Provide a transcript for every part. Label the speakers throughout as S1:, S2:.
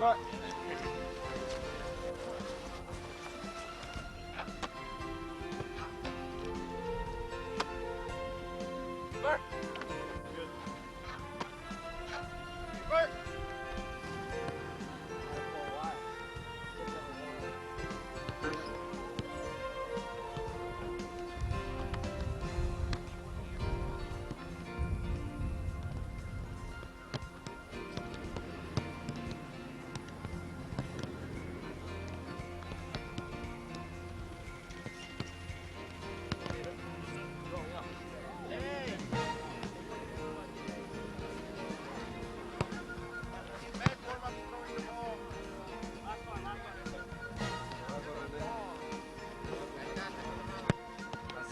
S1: But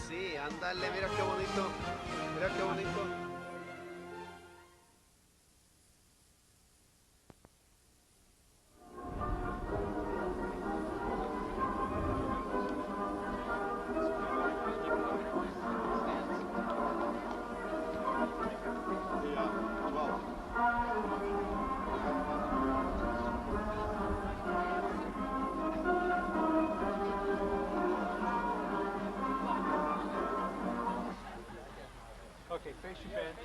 S2: así, ándale, mira qué bonito. Mira qué bonito.
S1: okay, face your bench.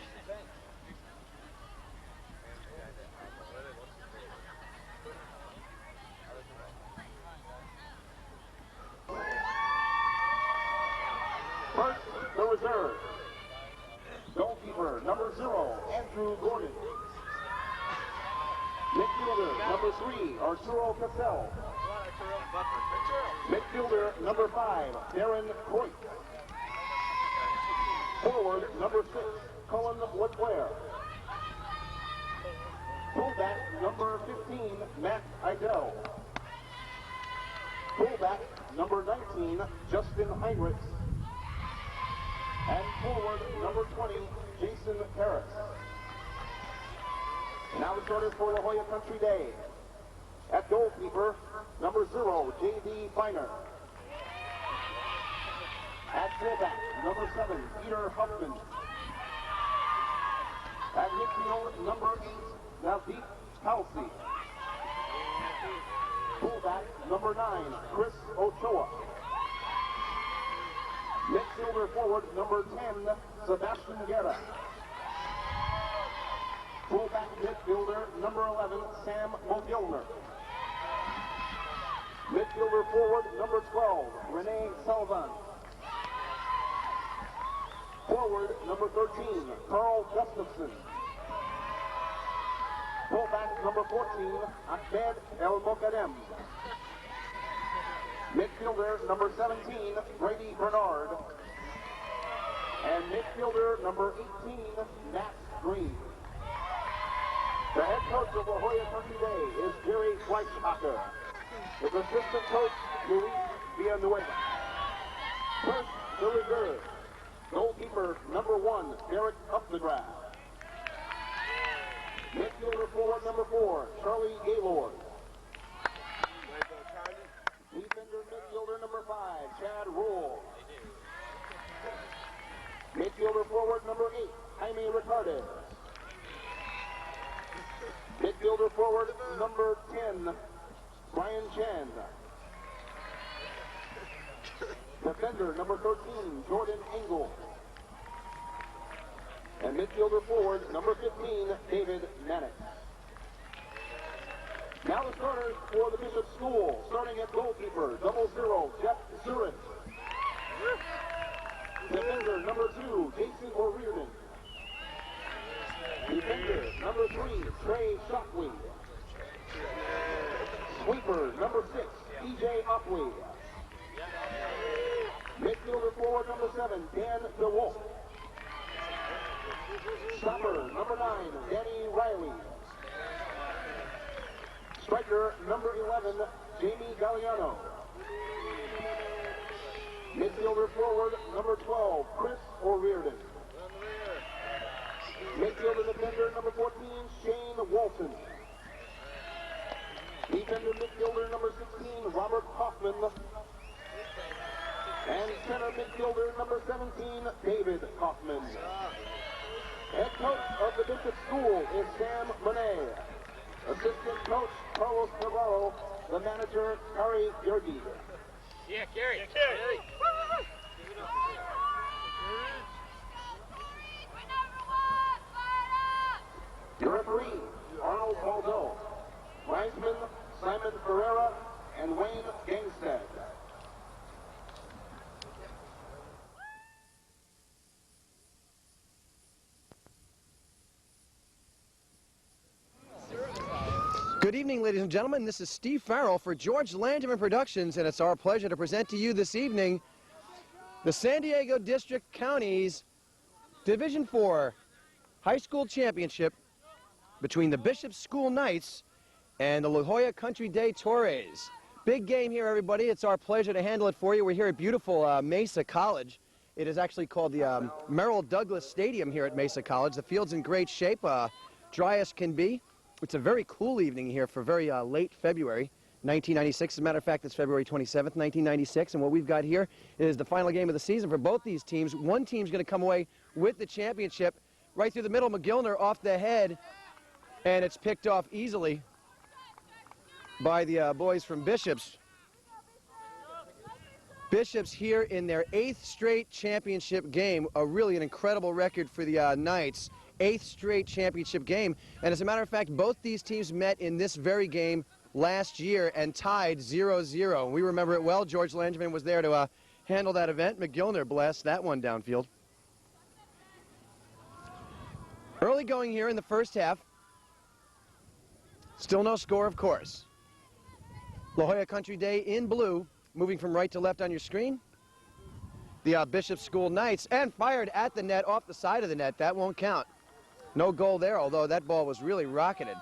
S3: First, the reserve. Goalkeeper, number 0, Andrew Gordon. Midfielder, number 3, Arturo Cassell. Midfielder, number 5, Darren Coit. Forward, number 6, Cullen Woodware. Fullback, number 15, Matt Idell. Fullback, number 19, Justin Heinrichs. And forward, number 20, Jason Torres. Now the starters for La Jolla Country Day. At goalkeeper, number 0, J.D. Feiner. At fullback, number 7, Peter Huffman. At midfield, number 8, Navdeep Halsey. Fullback, number 9, Chris Ochoa. Midfielder forward, number 10, Sebastian Guerra. Fullback midfielder, number 11, Sam Mogilner. Midfielder forward, number 12, Renee Sullivan. Forward, number 13, Carl Gustafson. Fullback, number 14, Ahmed El Mokadem. Midfielder, number 17, Brady Bernard. And midfielder, number 18, Nat Green. The head coach of La Jolla Country Day is Jerry Fleischhacker. His assistant coach, Luis Villanueva. First, the reserve. Goalkeeper, number 1, Derek Upthegrass. Midfielder forward, number 4, Charlie Gaylord. Defender midfielder, number 5, Chad Rule. Midfielder forward, number 8, Jaime Ricardes. Midfielder forward, number 10, Brian Chan. Defender, number 13, Jordan Engel. And midfielder forward, number 15, David Mannix. Now the starters for the Bishop School, starting at goalkeeper, 00, Jeff Zurin. Defender, number 2, Jason O'Riordan. Defender, number 3, Trey Shockley. Sweeper, number 6, TJ Opley. Midfielder forward, number 7, Dan DeWolf. Stopper, number 9, Danny Riley. Striker, number 11, Jamie Galliano. Midfielder forward, number 12, Chris O'Riordan. Midfielder defender, number 14, Shane Walton. Defender midfielder, number 16, Robert Hoffman. And center midfielder, number 17, David Hoffman. Head coach of the Bishop School is Sam Monet. Assistant coach Carlos Navarro, the manager Kari Ljcd.
S1: Yeah, Gary. Yeah, Gary.
S3: Your referee, Arnold Baldo. Linesman, Simon Ferreira and Wayne Gangstead.
S4: Good evening, ladies and gentlemen. This is Steve Farrell for George Landman Productions, and it's our pleasure to present to you this evening the San Diego District County's Division IV High School Championship between the Bishop School Knights and the La Jolla Country Day Torres. Big game here, everybody. It's our pleasure to handle it for you. We're here at beautiful Mesa College. It is actually called the Merrill Douglas Stadium here at Mesa College. The field's in great shape, dry as can be. It's a very cool evening here for very late February 1996. As a matter of fact, it's February 27th, 1996, and what we've got here is the final game of the season for both these teams. One team's going to come away with the championship. Right through the middle, McGillner off the head, and it's picked off easily by the boys from Bishops. Bishops here in their 8th straight championship game, really an incredible record for the Knights. 8th straight championship game, and as a matter of fact, both these teams met in this very game last year and tied 0-0. We remember it well. George Landman was there to handle that event. McGillner blasts that one downfield. Early going here in the first half. Still no score, of course. La Jolla Country Day in blue, moving from right to left on your screen. The Bishop School Knights, and fired at the net off the side of the net. That won't count. No goal there, although that ball was really rocketed.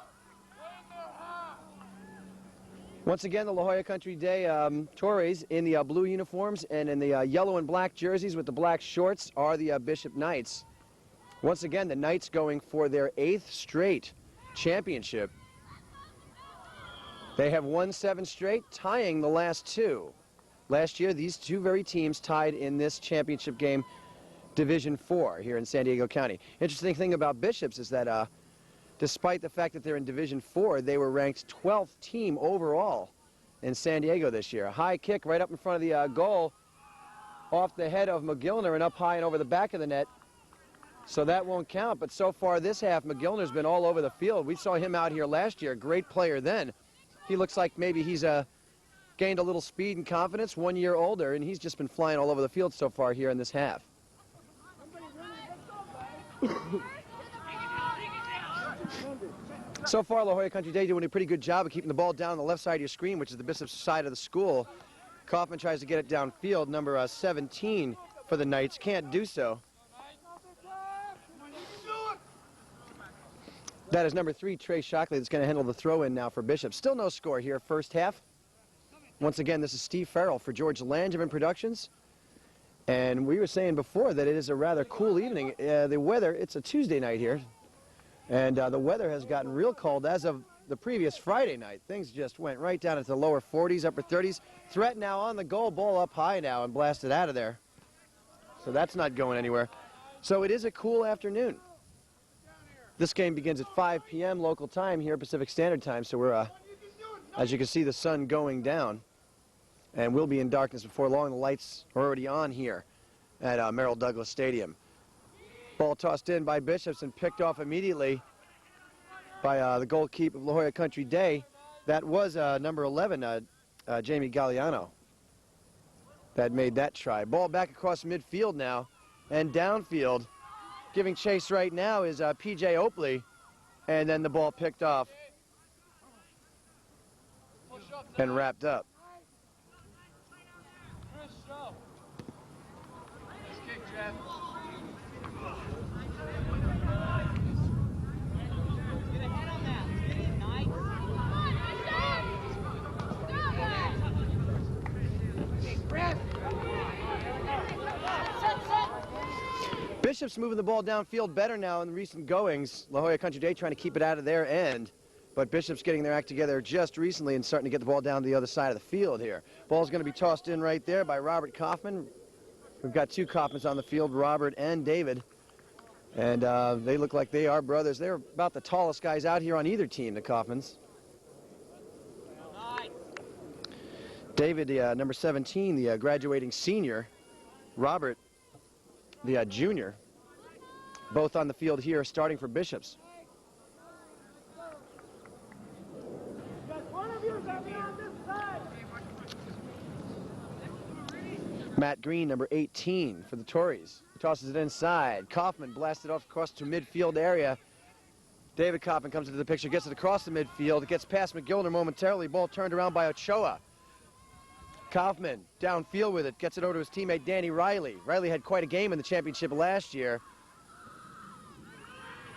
S4: Once again, the La Jolla Country Day Torres in the blue uniforms and in the yellow and black jerseys with the black shorts are the Bishop Knights. Once again, the Knights going for their 8th straight championship. They have won 7 straight, tying the last 2. Last year, these two very teams tied in this championship game, Division IV here in San Diego County. Interesting thing about Bishops is that despite the fact that they're in Division IV, they were ranked 12th team overall in San Diego this year. A high kick right up in front of the goal, off the head of McGillner and up high and over the back of the net. So that won't count, but so far this half, McGillner's been all over the field. We saw him out here last year, great player then. He looks like maybe he's gained a little speed and confidence, 1 year older, and he's just been flying all over the field so far here in this half. So far, La Jolla Country Day doing a pretty good job of keeping the ball down on the left side of your screen, which is the Bishop's side of the school. Kaufman tries to get it downfield. Number 17 for the Knights can't do so. That is number 3, Trey Shockley, that's going to handle the throw-in now for Bishop. Still no score here, first half. Once again, this is Steve Farrell for George Landman Productions. And we were saying before that it is a rather cool evening. The weather, it's a Tuesday night here, and the weather has gotten real cold as of the previous Friday night. Things just went right down into the lower 40s, upper 30s. Threat now on the goal, ball up high now and blasted out of there. So that's not going anywhere. So it is a cool afternoon. This game begins at 5 p.m. local time here, Pacific Standard Time. So we're, as you can see, the sun going down. And we'll be in darkness before long. The lights are already on here at Merrill Douglas Stadium. Ball tossed in by Bishops and picked off immediately by the goalkeeper of La Jolla Country Day. That was number 11, Jamie Galliano, that made that try. Ball back across midfield now and downfield. Giving chase right now is P.J. Oakley, and then the ball picked off and wrapped up. Bishop's moving the ball downfield better now in recent goings. La Jolla Country Day trying to keep it out of their end. But Bishop's getting their act together just recently and starting to get the ball down to the other side of the field here. Ball's going to be tossed in right there by Robert Kaufman. We've got 2 Kaufmans on the field, Robert and David. And they look like they are brothers. They're about the tallest guys out here on either team, the Kaufmans. David, number 17, the graduating senior. Robert, the junior. Both on the field here, starting for Bishops. Matt Green, number 18, for the Torres. Tosses it inside. Kaufman blasted off across to midfield area. David Kaufman comes into the picture, gets it across the midfield. It gets past McGillner momentarily. Ball turned around by Ochoa. Kaufman downfield with it, gets it over to his teammate Danny Riley. Riley had quite a game in the championship last year.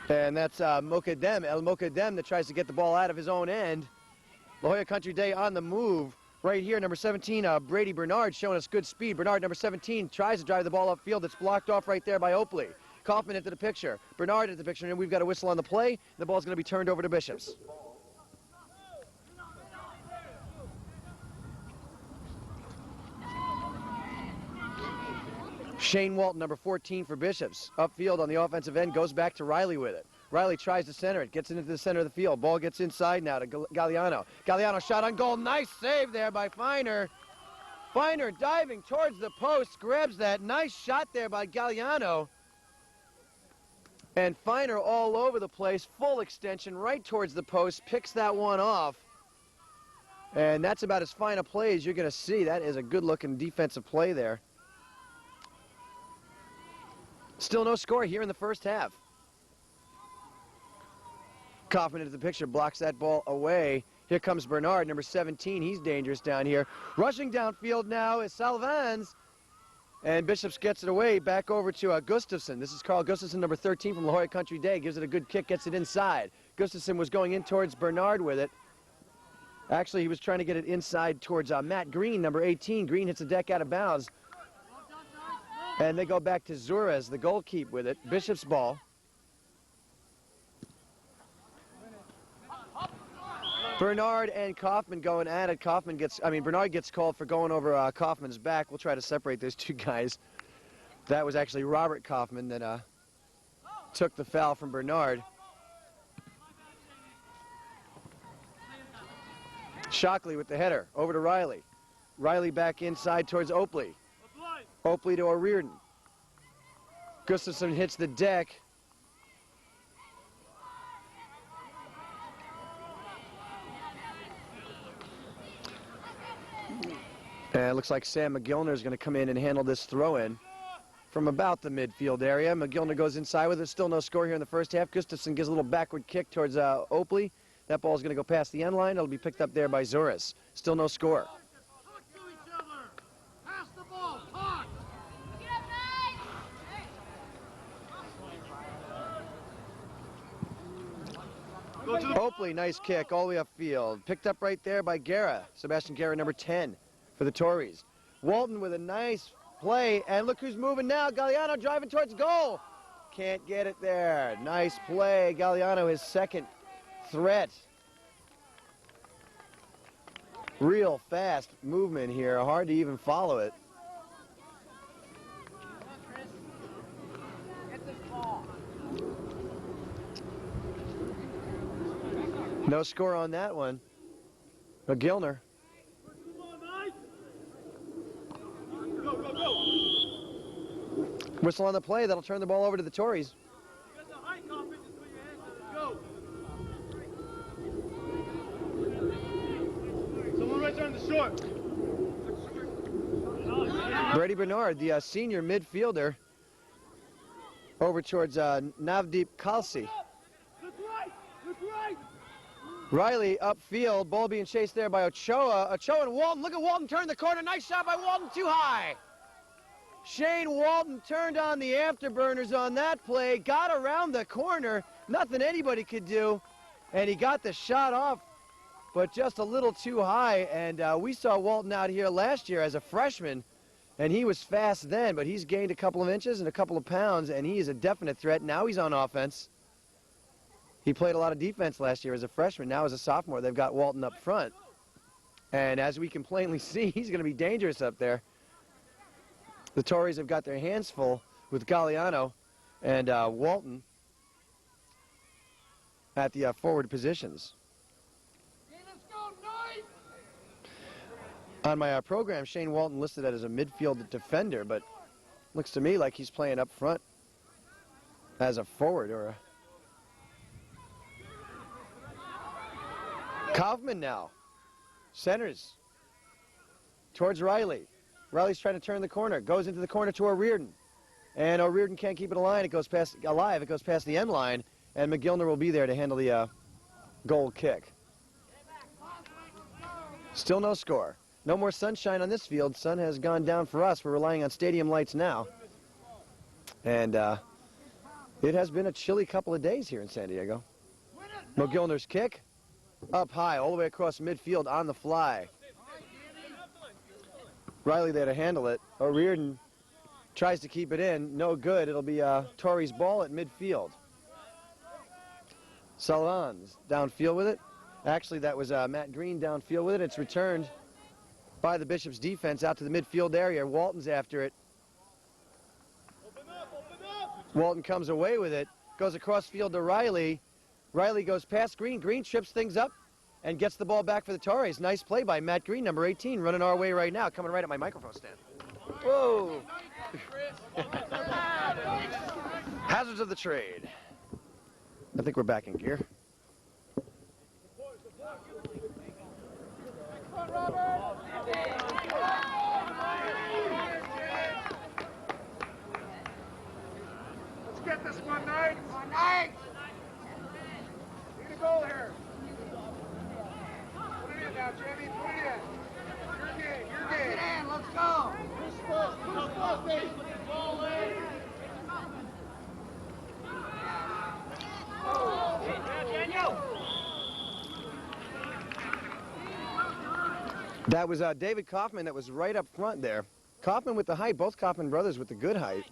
S4: And that's El Mokadem that tries to get the ball out of his own end. La Jolla Country Day on the move. Right here, number 17, Brady Bernard showing us good speed. Bernard, number 17, tries to drive the ball upfield. It's blocked off right there by Oakley. Kaufman into the picture. Bernard into the picture, and we've got a whistle on the play. The ball's going to be turned over to Bishops. Shane Walton, number 14 for Bishops. Upfield on the offensive end, goes back to Riley with it. Riley tries to center it, gets it into the center of the field. Ball gets inside now to Galliano. Galliano shot on goal. Nice save there by Feiner. Feiner diving towards the post, grabs that. Nice shot there by Galliano. And Feiner all over the place, full extension right towards the post, picks that one off. And that's about as fine a play as you're going to see. That is a good-looking defensive play there. Still no score here in the first half. Kaufman into the picture, blocks that ball away. Here comes Bernard, number 17. He's dangerous down here. Rushing downfield now is Salvans. And Bishops gets it away, back over to Gustafson. This is Carl Gustafson, number 13 from La Jolla Country Day. Gives it a good kick, gets it inside. Gustafson was going in towards Bernard with it. Actually, he was trying to get it inside towards Matt Green, number 18. Green hits the deck out of bounds. And they go back to Zurez, the goalkeeper, with it. Bishop's ball. Bernard and Kaufman going at it. Bernard gets called for going over Kaufman's back. We'll try to separate those two guys. That was actually Robert Kaufman that took the foul from Bernard. Shockley with the header, over to Riley. Riley back inside towards Oakley. Oakley to O'Riordan. Gustafson hits the deck. And it looks like Sam McGillner is going to come in and handle this throw-in from about the midfield area. McGillner goes inside with it. Still no score here in the first half. Gustafson gives a little backward kick towards Oakley. That ball is going to go past the end line. It'll be picked up there by Zurez. Still no score. Oakley, nice kick all the way upfield. Picked up right there by Guerra. Sebastian Guerra, number 10 for the Torres. Walton with a nice play, and look who's moving now. Galliano driving towards goal. Can't get it there. Nice play. Galliano, his second threat. Real fast movement here. Hard to even follow it. No score on that one. McGillner. Whistle on the play. That'll turn the ball over to the Torres.
S1: Someone right there in the short.
S4: Brady Bernard, the senior midfielder, over towards Navdeep Khalsi. Riley upfield, ball being chased there by Ochoa. Ochoa and Walton, look at Walton turn the corner. Nice shot by Walton, too high. Shane Walton turned on the afterburners on that play, got around the corner, nothing anybody could do, and he got the shot off, but just a little too high. And we saw Walton out here last year as a freshman, and he was fast then, but he's gained a couple of inches and a couple of pounds, and he is a definite threat. Now he's on offense. He played a lot of defense last year as a freshman. Now as a sophomore, they've got Walton up front. And as we can plainly see, he's going to be dangerous up there. The Torres have got their hands full with Galliano. and Walton at the forward positions. On my program, Shane Walton listed as a midfield defender, but looks to me like he's playing up front as a forward or a... Kaufman now centers towards Riley. Riley's trying to turn the corner, goes into the corner to O'Riordan, and O'Riordan can't keep it alive. It goes past the end line, and McGillner will be there to handle the goal kick. Still no score. No more sunshine on this field. Sun has gone down for us. We're relying on stadium lights now. And it has been a chilly couple of days here in San Diego. McGillner's kick, up high, all the way across midfield on the fly. Riley there to handle it. O'Riordan tries to keep it in. No good. It'll be Torres' ball at midfield. Sullivan's downfield with it. Actually, that was Matt Green downfield with it. It's returned by the Bishop's defense out to the midfield area. Walton's after it. Walton comes away with it, goes across field to Riley. Riley goes past Green. Green trips things up and gets the ball back for the Torres. Nice play by Matt Green, number 18, running our way right now, coming right at my microphone stand. Whoa! Hazards of the trade. I think we're back in gear.
S1: Let's get this one night. One night. Need a goal here. Put it in now, Jimmy. Put it in. Your game. Your game. Get in. Let's go. Who's first? Who's first, Dave? Ball in.
S4: That was David Kaufman that was right up front there. Kaufman with the height, both Kaufman brothers with the good height,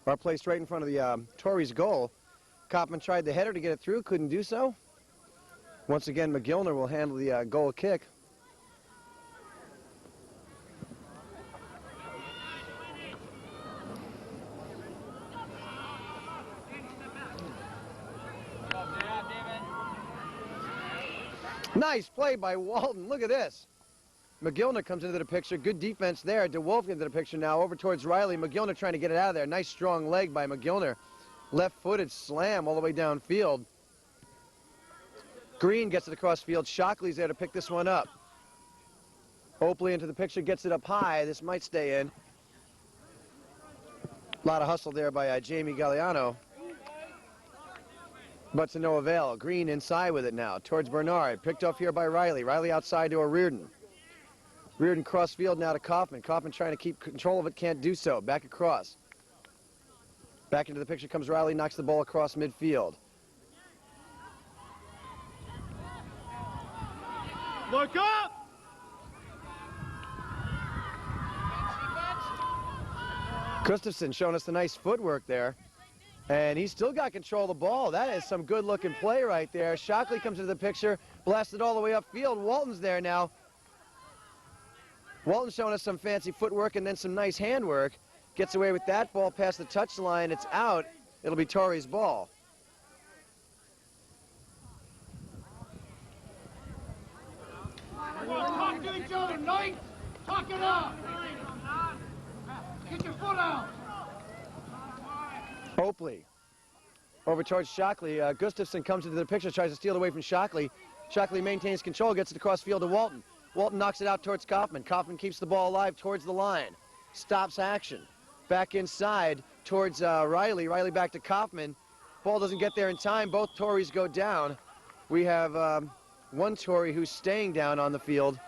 S4: are placed right in front of the Torres goal. Kaufman tried the header to get it through, couldn't do so. Once again, McGillner will handle the goal kick. Nice play by Walton. Look at this. McGillner comes into the picture. Good defense there. DeWolf into the picture now. Over towards Riley. McGillner trying to get it out of there. Nice strong leg by McGillner. Left-footed slam all the way downfield. Green gets it across field. Shockley's there to pick this one up. Oakley into the picture. Gets it up high. This might stay in. A lot of hustle there by Jamie Galliano. But to no avail. Green inside with it now. Towards Bernard. Picked off here by Riley. Riley outside to O'Riordan. Reardon cross field now to Kaufman. Kaufman trying to keep control of it, can't do so. Back across. Back into the picture comes Riley, knocks the ball across midfield.
S1: Look up!
S4: Gustafson showing us the nice footwork there. And he's still got control of the ball. That is some good-looking play right there. Shockley comes into the picture, blasted all the way upfield. Walton's there now. Walton showing us some fancy footwork and then some nice handwork. Gets away with that ball past the touchline. It's out. It'll be Torres' ball.
S1: Talk to each other, Knight! Talk it up! Get your foot out!
S4: Oakley over towards Shockley. Gustafson comes into the picture, tries to steal it away from Shockley. Shockley maintains control, gets it across field to Walton. Walton knocks it out towards Kaufman. Kaufman keeps the ball alive towards the line. Stops action. Back inside towards Riley. Riley back to Kaufman. Ball doesn't get there in time. Both Torres go down. We have one Torre who's staying down on the field,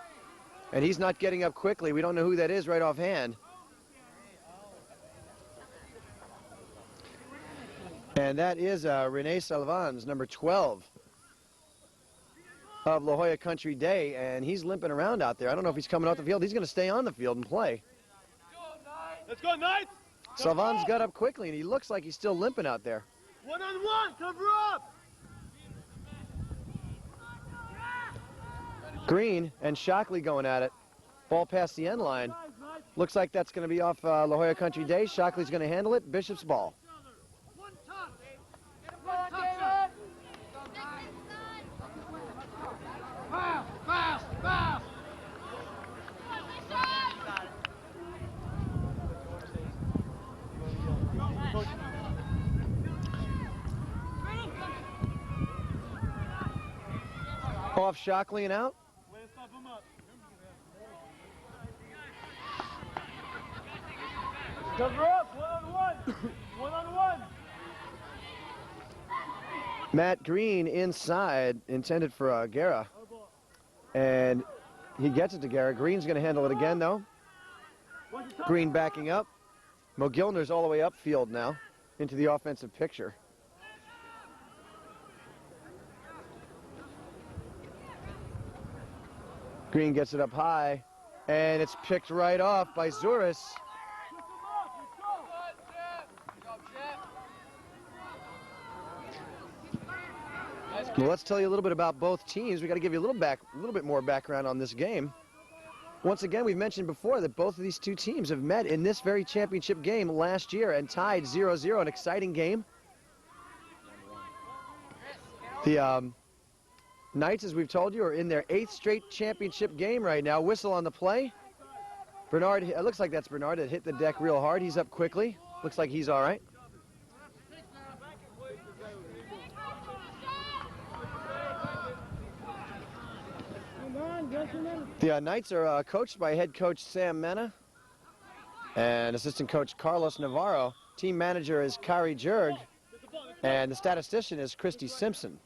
S4: and he's not getting up quickly. We don't know who that is right offhand. And that is Rene Salvans, number 12 of La Jolla Country Day, and he's limping around out there. I don't know if he's coming off the field. He's going to stay on the field and play.
S1: Let's go, Knight!
S4: Salvans got up quickly, and he looks like he's still limping out there.
S1: One-on-one, cover up!
S4: Green and Shockley going at it. Ball past the end line. Looks like that's going to be off La Jolla Country Day. Shockley's going to handle it. Bishop's ball.
S1: One time!
S4: Off Shockley and out.
S1: Cover up, one-on-one. One-on-one.
S4: Matt Green inside, intended for Guerra. And he gets it to Guerra. Green's going to handle it again, though. Green backing up. Mogilner's all the way upfield now into the offensive picture. Green gets it up high, and it's picked right off by Zuris. Well, let's tell you a little bit about both teams. We got to give you a little bit more background on this game. Once again, we've mentioned before that both of these two teams have met in this very championship game last year and tied 0-0, an exciting game. The Knights, as we've told you, are in their 8th straight championship game right now. Whistle on the play. Bernard, it looks like that's Bernard that hit the deck real hard. He's up quickly. Looks like he's all right. The Knights are coached by head coach Sam Mena and assistant coach Carlos Navarro. Team manager is Kari Jurg, and the statistician is Christy Simpson.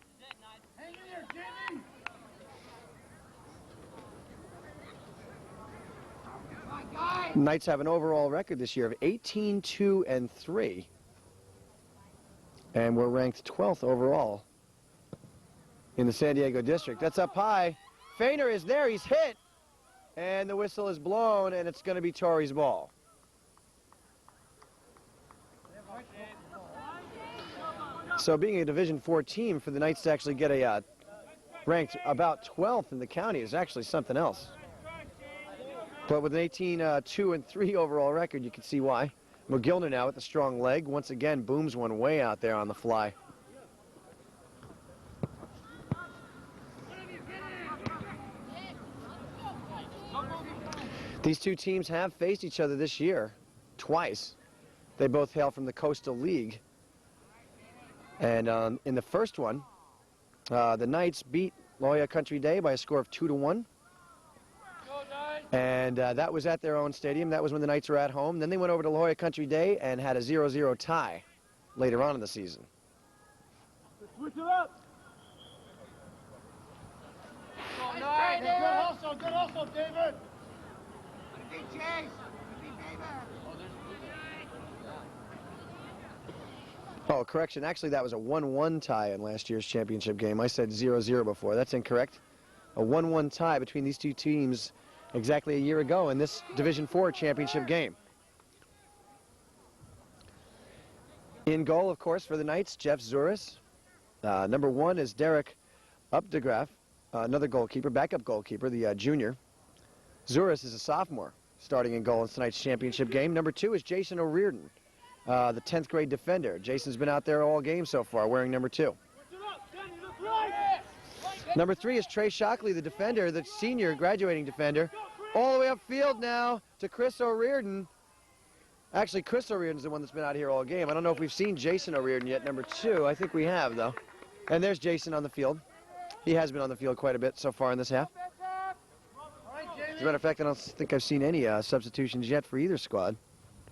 S4: Knights have an overall record this year of 18-2-3, and we're ranked 12th overall in the San Diego district. That's up high. Feiner is there, he's hit, and the whistle is blown, and it's going to be Torres' ball. So being a Division IV team, for the Knights to actually get a ranked about 12th in the county is actually something else. But with an 18-2-3 overall record, you can see why. Mogilner now with a strong leg, once again booms one way out there on the fly. These two teams have faced each other this year twice. They both hail from the Coastal League. And in the first one, the Knights beat La Jolla Country Day by a score of 2-1. And that was at their own stadium. That was when the Knights were at home. Then they went over to La Jolla Country Day and had a 0-0 tie later on in the season.
S1: Switch it up. Good hustle, David.
S4: Oh, correction. Actually, that was a 1-1 tie in last year's championship game. I said 0-0 before. That's incorrect. A 1-1 tie between these two teams exactly a year ago in this Division IV championship game. In goal, of course, for the Knights, Jeff Zuris. Number 1 is Derek Updegraff, another goalkeeper, backup goalkeeper, the junior. Zuris is a sophomore, starting in goal in tonight's championship game. Number 2 is Jason O'Riordan, the 10th grade defender. Jason's been out there all game so far, wearing number 2. Number 3 is Trey Shockley, the defender, the senior graduating defender. All the way upfield now to Chris O'Riordan. Actually, Chris O'Riordan's the one that's been out here all game. I don't know if we've seen Jason O'Riordan yet, number 2. I think we have, though. And there's Jason on the field. He has been on the field quite a bit so far in this half. As a matter of fact, I don't think I've seen any substitutions yet for either squad,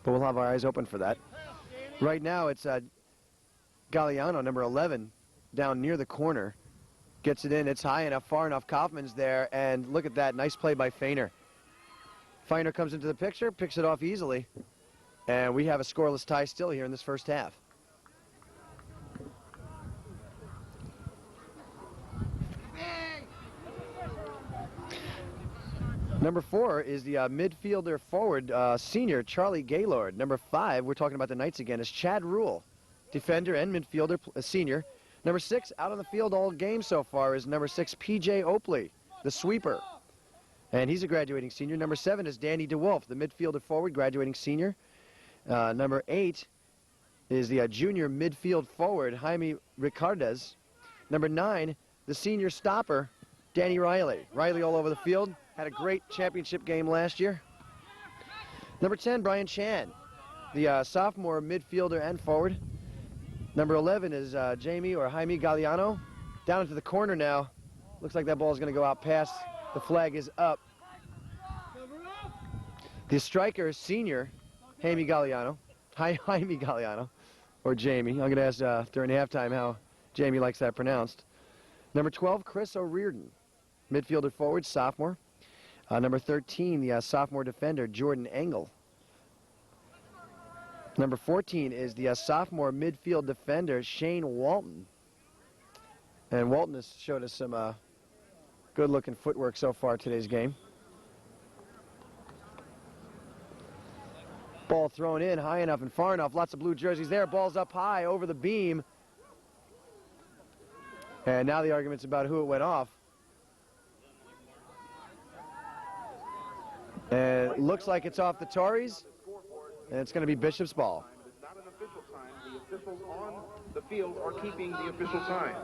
S4: but we'll have our eyes open for that. Right now, it's Galliano, number 11, down near the corner. Gets it in, it's high enough, far enough, Kaufman's there, and look at that, nice play by Feiner. Feiner comes into the picture, picks it off easily, and we have a scoreless tie still here in this first half. Number 4 is the midfielder forward senior, Charlie Gaylord. Number 5, we're talking about the Knights again, is Chad Rule, defender and midfielder senior. Number 6, out on the field all game so far, is number 6, P.J. Oakley, the sweeper. And he's a graduating senior. Number 7 is Danny DeWolf, the midfielder forward, graduating senior. Number 8 is the junior midfield forward, Jaime Ricardez. Number 9, the senior stopper, Danny Riley. Riley all over the field. Had a great championship game last year. Number 10, Brian Chan, the sophomore midfielder and forward. Number 11 is Jaime Galliano. Down into the corner now Looks like that ball is going to go out past. The flag is up. The striker, senior, Jaime Galliano, or Jamie. I'm going to ask during halftime how Jamie likes that pronounced. Number 12, Chris O'Riordan, midfielder forward, sophomore. Number 13, the sophomore defender, Jordan Engel. Number 14 is the sophomore midfield defender, Shane Walton. And Walton has showed us some good-looking footwork so far today's game. Ball thrown in high enough and far enough. Lots of blue jerseys there. Ball's up high over the beam. And now the argument's about who it went off. And it looks like it's off the Torres. And it's going to be Bishop's ball.
S3: It's not an official time. The officials on the field are keeping the official time.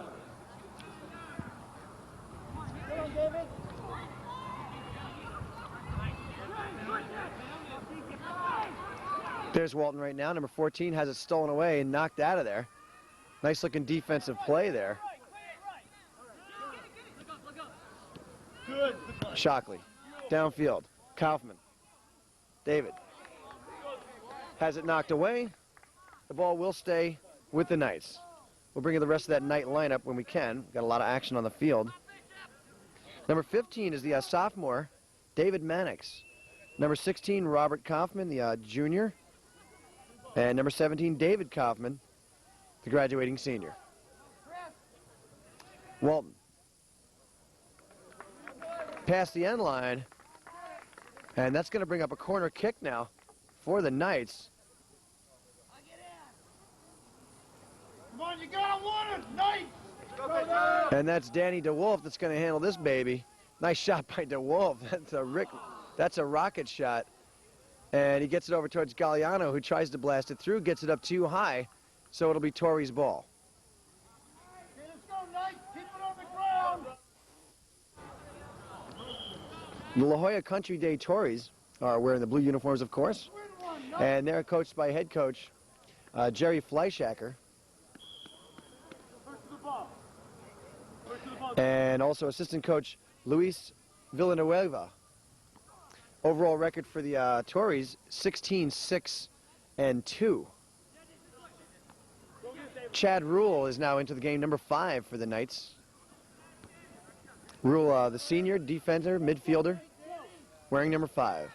S4: There's Walton right now. Number 14 has it stolen away and knocked out of there. Nice looking defensive play there. Shockley, downfield. Kaufman. David. Has it knocked away. The ball will stay with the Knights. We'll bring you the rest of that Knight lineup when we can. We've got a lot of action on the field. Number 15 is the sophomore, David Mannix. Number 16, Robert Kaufman, the junior. And number 17, David Kaufman, the graduating senior. Walton. Past the end line. And that's going to bring up a corner kick now for the Knights.
S1: Come on, you gotta want it, Knights!
S4: And that's Danny DeWolf that's going to handle this baby. Nice shot by DeWolf. That's a rocket shot. And he gets it over towards Galliano, who tries to blast it through, gets it up too high, so it'll be Torres' ball.
S1: Okay, let's go, Knights! Keep it on the ground!
S4: The La Jolla Country Day Tories are wearing the blue uniforms, of course. And they're coached by head coach Jerry Fleischacker. And also assistant coach Luis Villanueva. Overall record for the Tories, 16-6-2. Chad Rule is now into the game, number 5 for the Knights. Rule, the senior defender, midfielder, wearing number 5.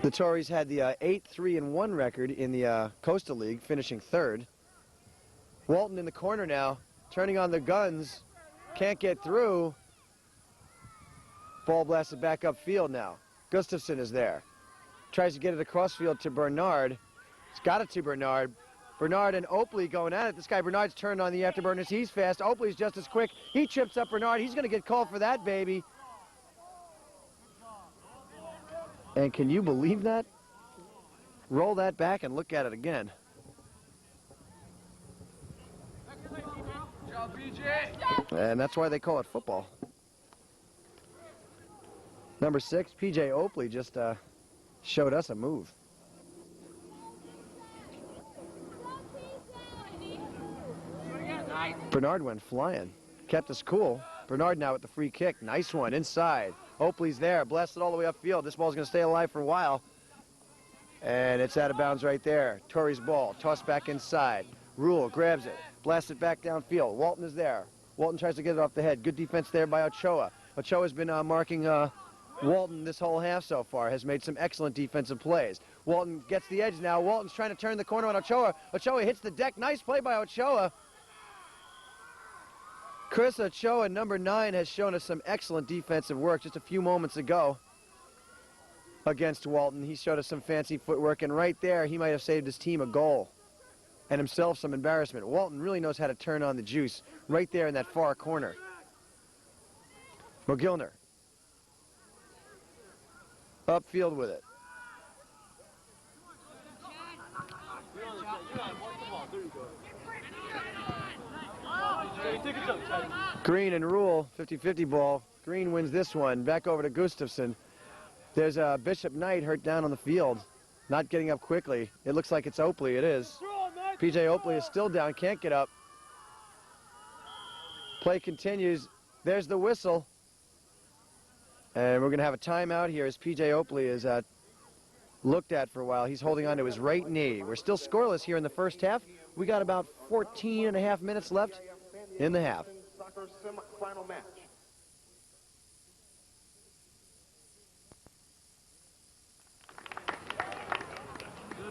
S4: The Tories had the 8-3-1 record in the Coastal League, finishing 3rd. Walton in the corner now, turning on the guns, can't get through. Ball blasted back upfield now. Gustafson is there. Tries to get it across field to Bernard. He's got it to Bernard. Bernard and Oakley going at it. This guy Bernard's turned on the afterburners. He's fast. Oakley's just as quick. He trips up Bernard. He's going to get called for that, baby. And can you believe that? Roll that back and look at it again. And that's why they call it football. Number 6, P.J. Oakley just showed us a move. Bernard went flying. Kept us cool. Bernard now with the free kick. Nice one inside. Oakley's there. Blasted all the way upfield. This ball's going to stay alive for a while. And it's out of bounds right there. Torres' ball. Tossed back inside. Rule grabs it. Blasts it back downfield. Walton is there. Walton tries to get it off the head. Good defense there by Ochoa. Ochoa's been marking Walton this whole half so far. Has made some excellent defensive plays. Walton gets the edge now. Walton's trying to turn the corner on Ochoa. Ochoa hits the deck. Nice play by Ochoa. Chris Ochoa, number 9, has shown us some excellent defensive work just a few moments ago against Walton. He showed us some fancy footwork, and right there, he might have saved his team a goal and himself some embarrassment. Walton really knows how to turn on the juice right there in that far corner. McGillner. Upfield with it. Green and Rule, 50-50 ball. Green wins this one. Back over to Gustafson. There's Bishop Knight hurt down on the field. Not getting up quickly. It looks like it's Oakley. It is. P.J. Oakley is still down, can't get up. Play continues. There's the whistle. And we're going to have a timeout here as P.J. Oakley is looked at for a while. He's holding on to his right knee. We're still scoreless here in the first half. We got about 14 and a half minutes left in the half.
S3: Soccer semi-final match.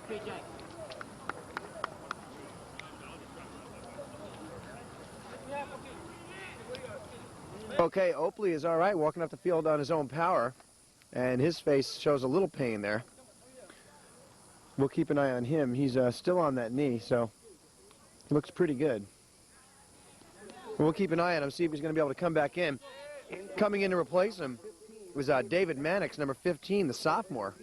S1: Good, PJ.
S4: Okay, Oakley is all right, walking up the field on his own power, and his face shows a little pain there. We'll keep an eye on him. He's still on that knee, so he looks pretty good. We'll keep an eye on him, see if he's going to be able to come back in. Coming in to replace him was David Mannix, number 15, the sophomore.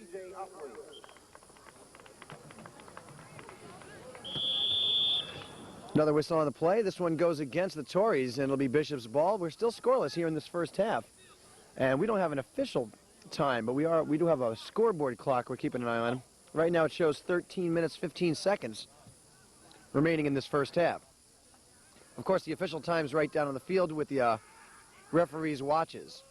S4: Another whistle on the play. This one goes against the Torres, and it'll be Bishop's ball. We're still scoreless here in this first half. And we don't have an official time, but we do have a scoreboard clock we're keeping an eye on. Right now it shows 13 minutes, 15 seconds remaining in this first half. Of course, the official time's right down on the field with the referee's watches.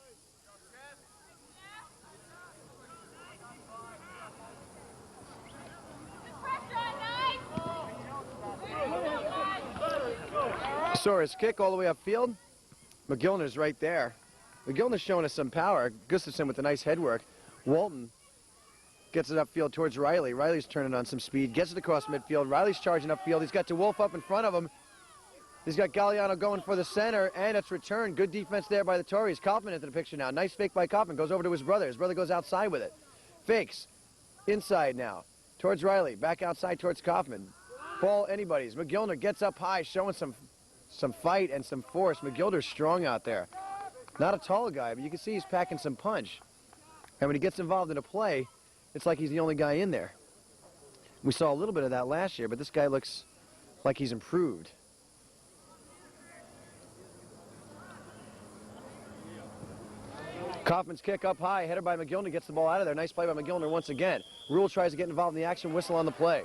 S4: Torres kick all the way upfield. McGillner's right there. McGillner's showing us some power. Gustafson with a nice head work. Walton gets it upfield towards Riley. Riley's turning on some speed. Gets it across midfield. Riley's charging upfield. He's got DeWolf up in front of him. He's got Galliano going for the center, and it's returned. Good defense there by the Torres. Kaufman into the picture now. Nice fake by Kaufman. Goes over to his brother. His brother goes outside with it. Fakes. Inside now. Towards Riley. Back outside towards Kaufman. Ball anybody's. McGillner gets up high, showing some fight and some force. McGilder's strong out there. Not a tall guy, but you can see he's packing some punch. And when he gets involved in a play, it's like he's the only guy in there. We saw a little bit of that last year, but this guy looks like he's improved. Kaufman's kick up high, headed by McGillner, gets the ball out of there. Nice play by McGillner once again. Rule tries to get involved in the action, whistle on the play.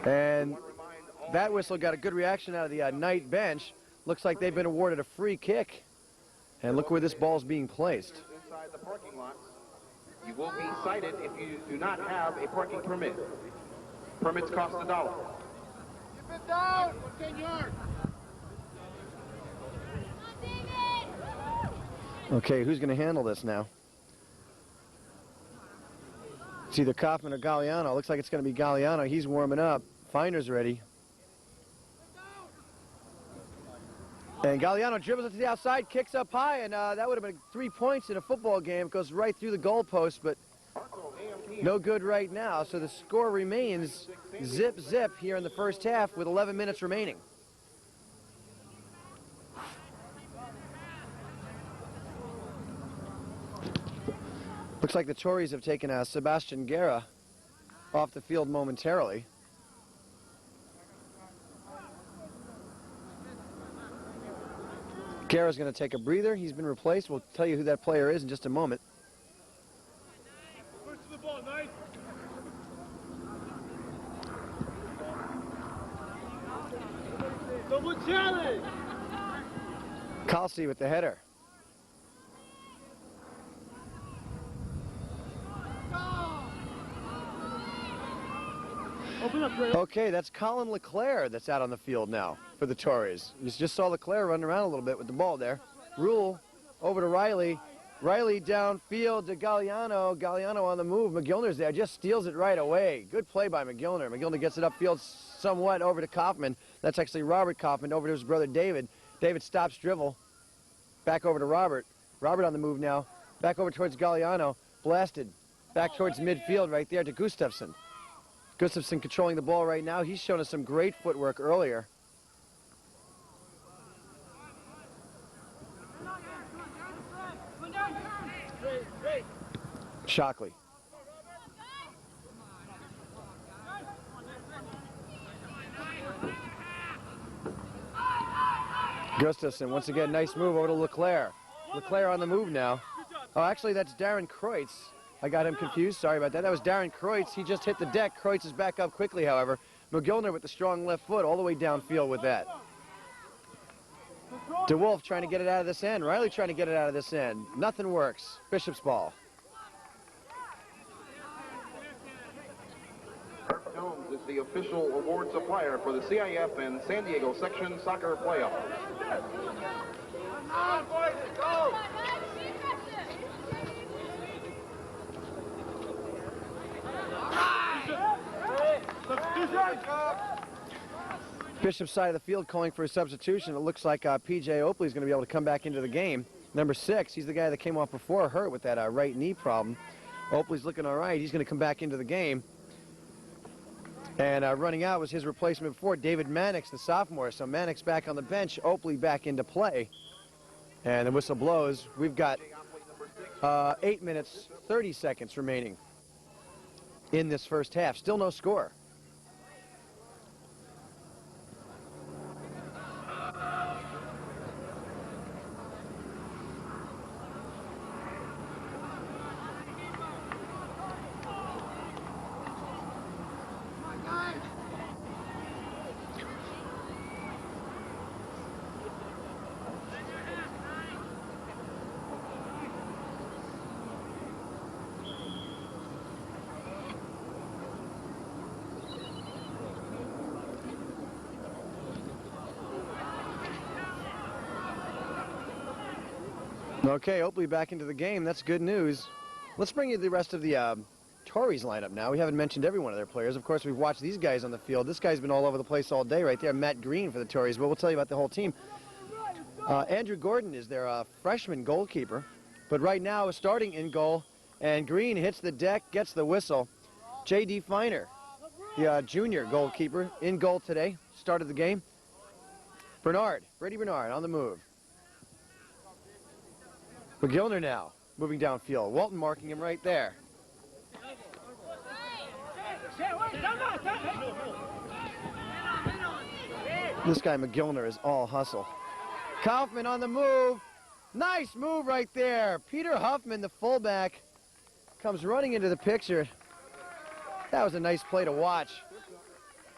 S4: And that whistle got a good reaction out of the Knight bench. Looks like they've been awarded a free kick. And look where this ball's being placed.
S3: Inside the parking lots, you will be cited if you do not have a parking permit. Permits cost $1.
S1: Keep it down. 10 yards.
S4: Okay, who's going to handle this now? It's either Kaufman or Galliano. Looks like it's going to be Galliano. He's warming up. Finder's ready. And Galliano dribbles it to the outside, kicks up high, and that would have been 3 points in a football game. It goes right through the goalpost, but no good right now. So the score remains zip-zip here in the first half with 11 minutes remaining. Looks like the Tories have taken Sebastian Guerra off the field momentarily. Guerra's going to take a breather. He's been replaced. We'll tell you who that player is in just a moment.
S1: Push to the ball, nice. Double challenge.
S4: Kalsi with the header.
S1: Open up, Ray.
S4: Okay, that's Colin Leclerc that's out on the field now for the Torres. You just saw Leclerc running around a little bit with the ball there. Rule over to Riley. Riley downfield to Galliano. Galliano on the move. McGillner's there. Just steals it right away. Good play by McGillner. McGillner gets it upfield somewhat over to Kaufman. That's actually Robert Kaufman over to his brother David. David stops dribble. Back over to Robert. Robert on the move now. Back over towards Galliano. Blasted. Back towards midfield right there to Gustafson. Gustafson controlling the ball right now. He's shown us some great footwork earlier. Shockley. Gustafson, once again, nice move over to Leclerc. Leclerc on the move now. Oh, actually, that's Darren Kreutz I got him confused. Sorry about that. That was Darren Kreutz. He just hit the deck. Kreutz is back up quickly, however. McGillner with the strong left foot all the way downfield with that. DeWolf trying to get it out of this end. Riley trying to get it out of this end. Nothing works. Bishop's ball.
S3: Herb Jones is the official award supplier for the CIF and San Diego Section Soccer Playoff.
S4: Bishop's side of the field calling for a substitution. It looks like P.J. Oakley is going to be able to come back into the game. Number 6, he's the guy that came off before, hurt with that right knee problem. Oakley's looking all right. He's going to come back into the game. And running out was his replacement before, David Mannix, the sophomore. So Mannix back on the bench, Oakley back into play. And the whistle blows. We've got 8 minutes, 30 seconds remaining in this first half. Still no score. Okay, Oakley back into the game. That's good news. Let's bring you the rest of the Torres lineup now. We haven't mentioned every one of their players. Of course, we've watched these guys on the field. This guy's been all over the place all day right there. Matt Green for the Torres, but we'll tell you about the whole team. Andrew Gordon is their freshman goalkeeper, but right now is starting in goal, and Green hits the deck, gets the whistle. J.D. Feiner, the junior goalkeeper, in goal today, started the game. Brady Bernard on the move. McGillner now, moving downfield. Walton marking him right there. This guy McGillner is all hustle. Kaufman on the move. Nice move right there. Peter Huffman, the fullback, comes running into the picture. That was a nice play to watch.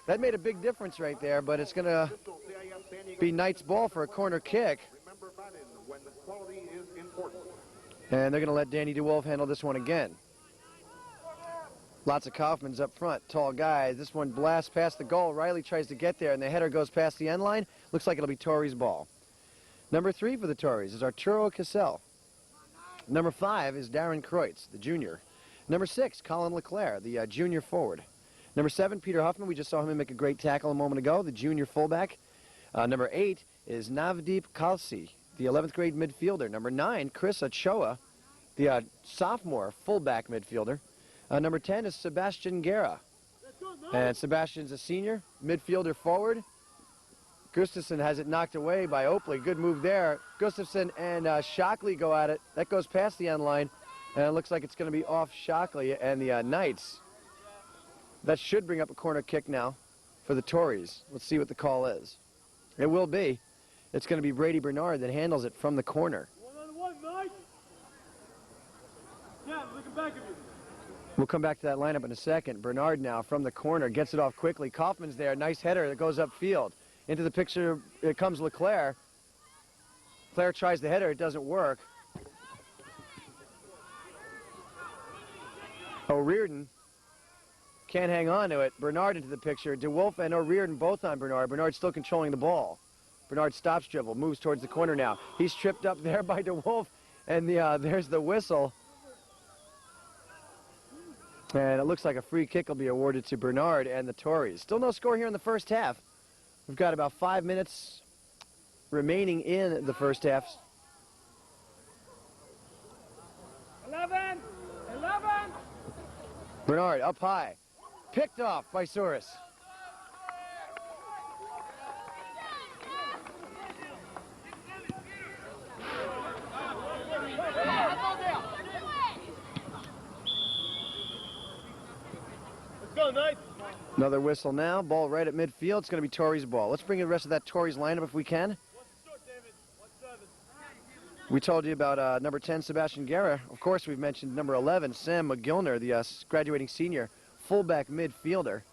S4: That made a big difference right there, but it's going to be Knight's ball for a corner kick. And they're going to let Danny DeWolf handle this one again. Lots of Kaufmans up front, tall guys. This one blasts past the goal. Riley tries to get there, and the header goes past the end line. Looks like it'll be Torres' ball. Number 3 for the Torres is Arturo Cassell. Number 5 is Darren Kreutz, the junior. Number 6, Colin LeClaire, the junior forward. Number 7, Peter Huffman. We just saw him make a great tackle a moment ago, the junior fullback. Number 8 is Navdeep Kalsi, the 11th grade midfielder. Number 9, Chris Ochoa, the sophomore fullback midfielder. Number 10 is Sebastian Guerra. And Sebastian's a senior, midfielder forward. Gustafson has it knocked away by Oakley. Good move there. Gustafson and Shockley go at it. That goes past the end line. And it looks like it's going to be off Shockley and the Knights. That should bring up a corner kick now for the Torres. Let's see what the call is. It will be. It's going to be Brady Bernard that handles it from the corner. We'll come back to that lineup in a second. Bernard now from the corner gets it off quickly. Kaufman's there. Nice header that goes upfield. Into the picture it comes LeClaire. Claire tries the header. It doesn't work. O'Riordan can't hang on to it. Bernard into the picture. DeWolf and O'Riordan both on Bernard. Bernard still controlling the ball. Bernard stops dribble, moves towards the corner now. He's tripped up there by DeWolf, and there's the whistle. And it looks like a free kick will be awarded to Bernard and the Torres. Still no score here in the first half. We've got about 5 minutes remaining in the first half.
S1: 11.
S4: Bernard up high. Picked off by Soros. Another whistle now. Ball right at midfield. It's going to be Torres' ball. Let's bring the rest of that Torres lineup if we can. We told you about number 10, Sebastian Guerra. Of course, we've mentioned number 11, Sam McGillner, the graduating senior, fullback midfielder.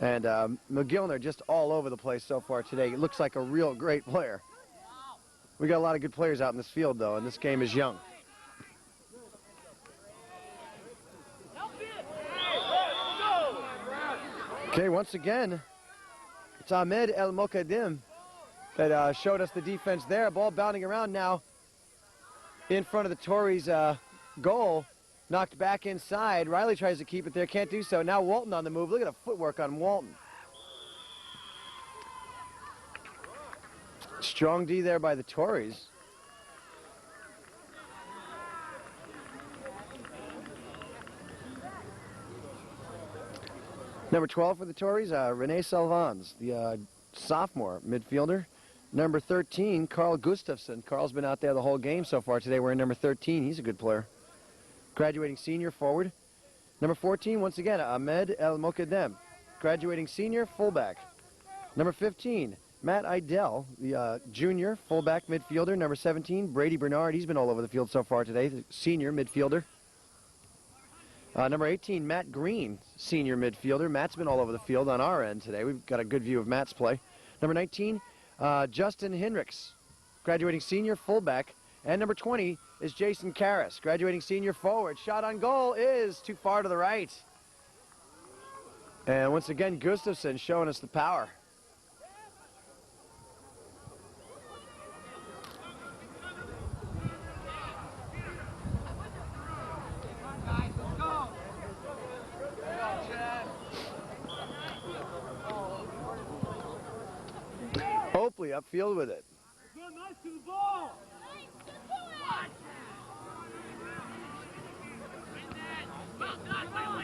S4: And McGillner just all over the place so far today. He looks like a real great player. We got a lot of good players out in this field, though, and this game is young. Okay, once again, it's Ahmed El Mokadim that showed us the defense there. Ball bounding around now in front of the Torres goal. Knocked back inside. Riley tries to keep it there, can't do so. Now Walton on the move. Look at the footwork on Walton. Strong D there by the Torres. Number 12 for the Torres, Rene Salvans, the sophomore midfielder. Number 13, Carl Gustafsson. Carl's been out there the whole game so far today. We're in number 13. He's a good player. Graduating senior forward. Number 14, once again, Ahmed El Mokadem. Graduating senior fullback. Number 15, Matt Idell, the junior fullback midfielder. Number 17, Brady Bernard. He's been all over the field so far today, the senior midfielder. Number 18, Matt Green, senior midfielder. Matt's been all over the field on our end today. We've got a good view of Matt's play. Number 19, Justin Hinrichs, graduating senior fullback. And number 20 is Jason Karras, graduating senior forward. Shot on goal is too far to the right. And once again, Gustafsson showing us the power. Oakley upfield with it.
S1: Nice to the ball.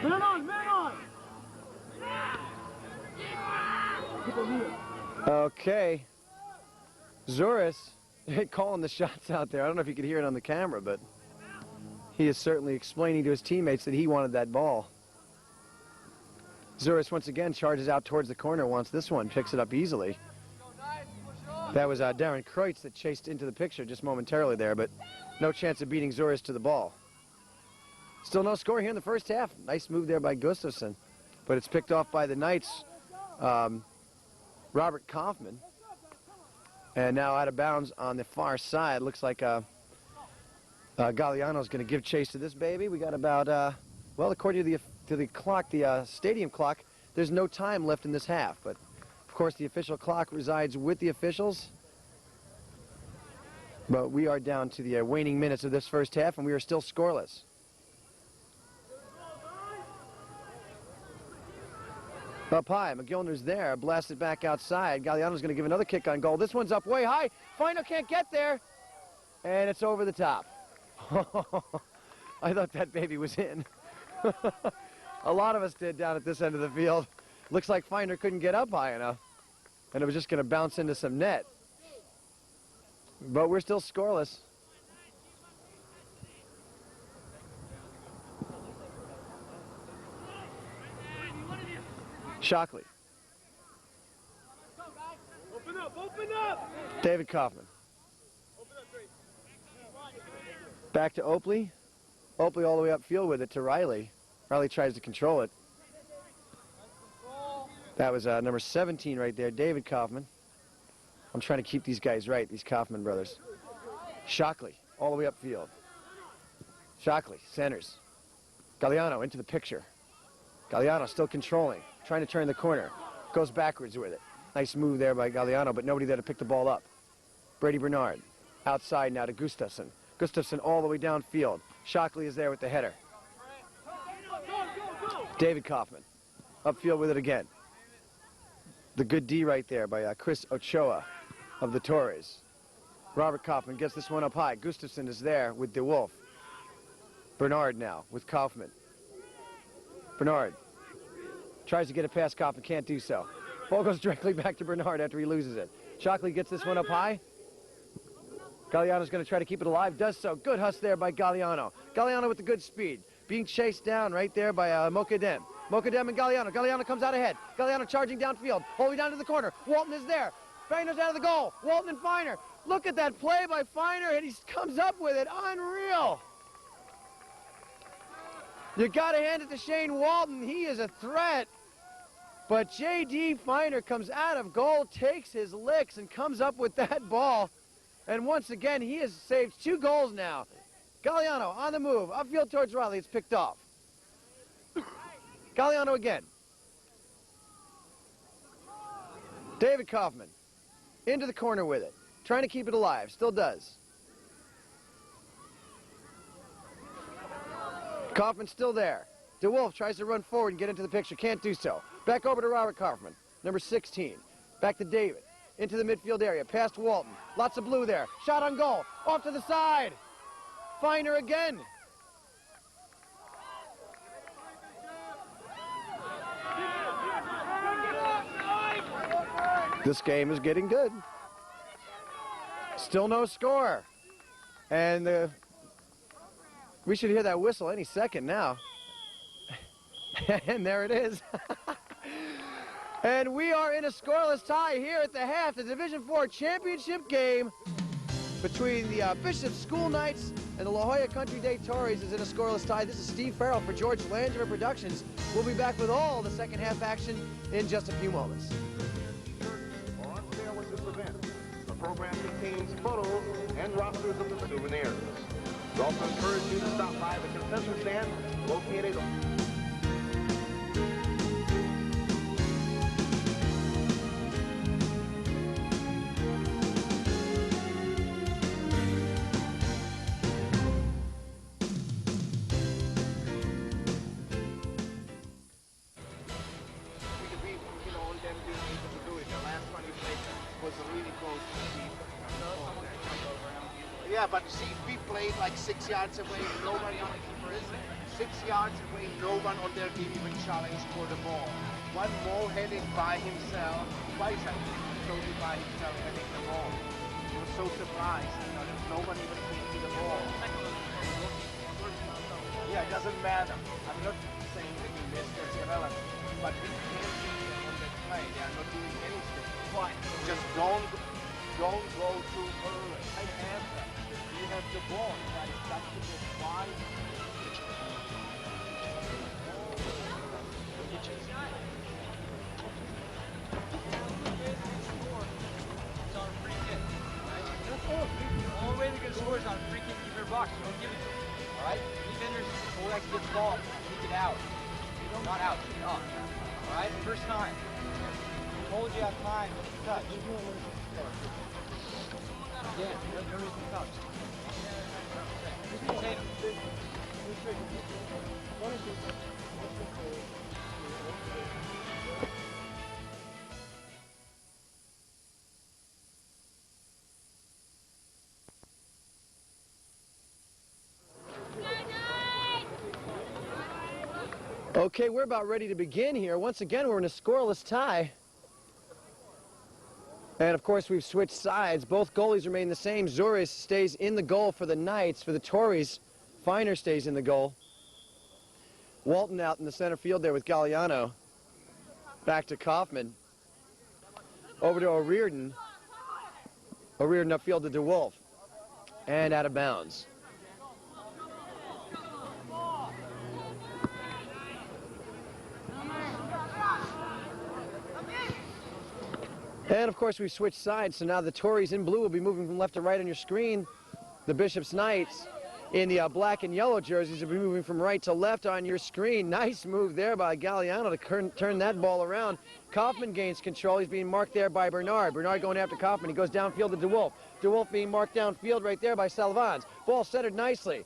S1: Man on, man on.
S4: Okay. Zuris calling the shots out there. I don't know if you could hear it on the camera, but he is certainly explaining to his teammates that he wanted that ball. Zuris once again charges out towards the corner, wants this one, picks it up easily. That was Darren Kreutz that chased into the picture just momentarily there, but no chance of beating Zuris to the ball. Still no score here in the first half. Nice move there by Gustafsson, but it's picked off by the Knights, Robert Kaufman. And now out of bounds on the far side. Looks like Galliano's going to give chase to this baby. We got about, well, according to the clock, the stadium clock, there's no time left in this half, but of course, the official clock resides with the officials. But we are down to the waning minutes of this first half, and we are still scoreless. Up high, McGillner's there, blasted back outside. Galliano's going to give another kick on goal. This one's up way high. Fino can't get there, and it's over the top. I thought that baby was in. A lot of us did down at this end of the field. Looks like Finder couldn't get up high enough, and it was just going to bounce into some net. But we're still scoreless. Shockley.
S1: Open up, open up.
S4: David Kaufman. Back to Oakley. Oakley all the way upfield with it to Riley. Riley tries to control it. That was number 17 right there, David Kaufman. I'm trying to keep these guys right, these Kaufman brothers. Shockley, all the way upfield. Shockley, centers. Galliano into the picture. Galliano still controlling, trying to turn the corner. Goes backwards with it. Nice move there by Galliano, but nobody there to pick the ball up. Brady Bernard, outside now to Gustafsson. Gustafsson all the way downfield. Shockley is there with the header. David Kaufman, upfield with it again. The good D right there by Chris Ochoa of the Torres. Robert Kaufman gets this one up high. Gustafsson is there with DeWolf. Bernard now with Kaufman. Bernard tries to get it past Kaufman, can't do so. Ball goes directly back to Bernard after he loses it. Shockley gets this one up high. Galliano's going to try to keep it alive, does so. Good hustle there by Galliano. Galliano with the good speed. Being chased down right there by Mokadem. Mokadem and Galliano. Galliano comes out ahead. Galliano charging downfield. All the way down to the corner. Walton is there. Finer's out of the goal. Walton and Finer. Look at that play by Feiner, and he comes up with it. Unreal. You got to hand it to Shane Walton. He is a threat. But J.D. Feiner comes out of goal, takes his licks, and comes up with that ball. And once again, he has saved 2 goals now. Galliano on the move, upfield towards Riley. It's picked off. Galliano again. David Kaufman into the corner with it. Trying to keep it alive. Still does. Kaufman's still there. DeWolf tries to run forward and get into the picture. Can't do so. Back over to Robert Kaufman, number 16. Back to David. Into the midfield area. Past Walton. Lots of blue there. Shot on goal. Off to the side. Feiner again. This game is getting good. Still no score. And we should hear that whistle any second now. And there it is. And we are in a scoreless tie here at the half. The Division IV championship game between the Bishop School Knights and the La Jolla Country Day Torres is in a scoreless tie. This is Steve Farrell for George Langevin Productions. We'll be back with all the second half action in just a few moments.
S3: On sale at this event. The program contains photos and rosters of the souvenirs. We also encourage you to stop by the concession stand located on...
S2: Yeah, but see, we played like 6 yards away, nobody on the keeper is 6 yards away, no one on their team even challenged for the ball. One more heading by himself, twice I think, totally by himself heading the ball. He was so surprised, you know, there's no one even came to the ball. Yeah, it doesn't matter. I'm not saying that he missed, it's irrelevant. But we can't see them on that play, they are not doing anything. Why? Just don't go too early. I have that. You have the ball, right? That's the ball. Why?
S1: It's on a free kick. Right? That's all. The only way they're going to score is on a free kick in their box. You don't give it to them. Alright? Defenders will actually get the ball, kick it out. Not out, kick it up. Alright? First time. Hold you have time. Touch. Yeah, no reason to touch. Take him.
S4: Okay, we're about ready to begin here. Once again, we're in a scoreless tie. And of course, we've switched sides. Both goalies remain the same. Zures stays in the goal for the Knights. For the Torres, Feiner stays in the goal. Walton out in the center field there with Galliano. Back to Kaufman. Over to O'Riordan. O'Riordan upfield to DeWolf. And out of bounds. And of course we've switched sides, so now the Tories in blue will be moving from left to right on your screen. The Bishop's Knights in the black and yellow jerseys will be moving from right to left on your screen. Nice move there by Galliano to turn that ball around. Kaufman gains control. He's being marked there by Bernard. Bernard going after Kaufman. He goes downfield to DeWolf. DeWolf being marked downfield right there by Salvans. Ball centered nicely.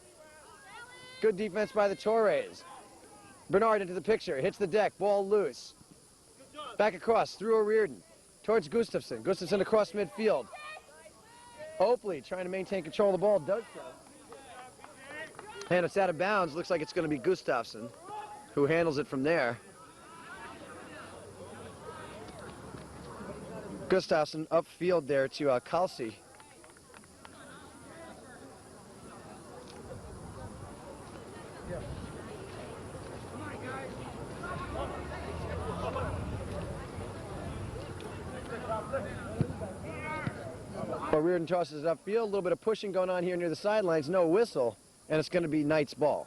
S4: Good defense by the Torres. Bernard into the picture. Hits the deck. Ball loose. Back across through O'Riordan. Towards Gustafson. Gustafson across midfield. Oakley trying to maintain control of the ball. Does so. And it's out of bounds. Looks like it's going to be Gustafson who handles it from there. Gustafson upfield there to Kalsi. O'Riordan tosses it upfield. A little bit of pushing going on here near the sidelines. No whistle, and it's going to be Knight's ball.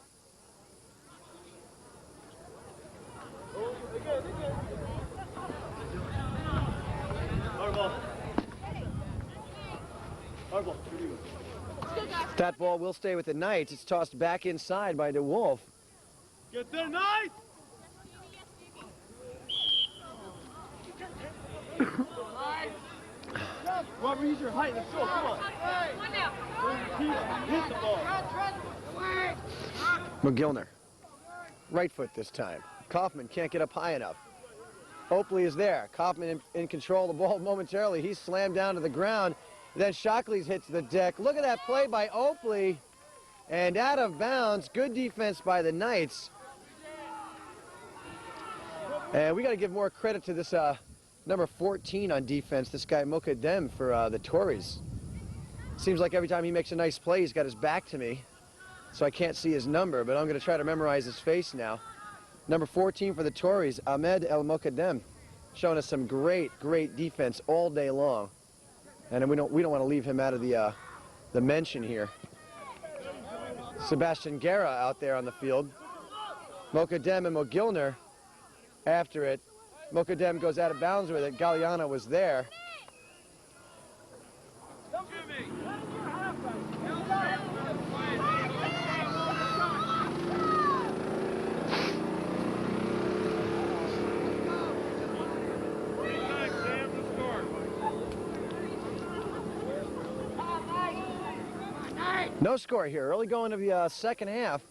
S4: That ball will stay with the Knights. It's tossed back inside by DeWolf.
S5: Get there, Knights! Robert, use your height. Let's go. Come on. Hit the ball.
S4: McGillner. Right foot this time. Kaufman can't get up high enough. Oakley is there. Kaufman in control of the ball momentarily. He's slammed down to the ground. Then Shockley's hits the deck. Look at that play by Oakley. And out of bounds. Good defense by the Knights. And we got to give more credit to this number 14 on defense, this guy Mokadem for the Torres. Seems like every time he makes a nice play, he's got his back to me. So I can't see his number, but I'm going to try to memorize his face now. Number 14 for the Torres, Ahmed El Mokadem, showing us some great defense all day long. And we don't want to leave him out of the mention here. Sebastian Guerra out there on the field. Mokadem and McGillner after it. Mokadem goes out of bounds with it. Galliana was there. No score here. Early going of the second half.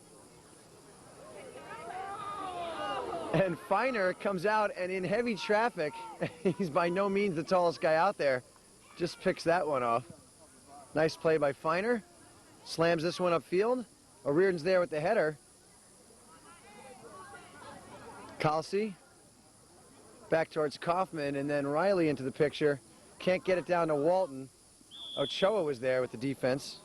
S4: And Feiner comes out and in heavy traffic, he's by no means the tallest guy out there, just picks that one off. Nice play by Feiner. Slams this one upfield. O'Riordan's there with the header. Kalsi back towards Kaufman, and then Riley into the picture. Can't get it down to Walton. Ochoa was there with the defense.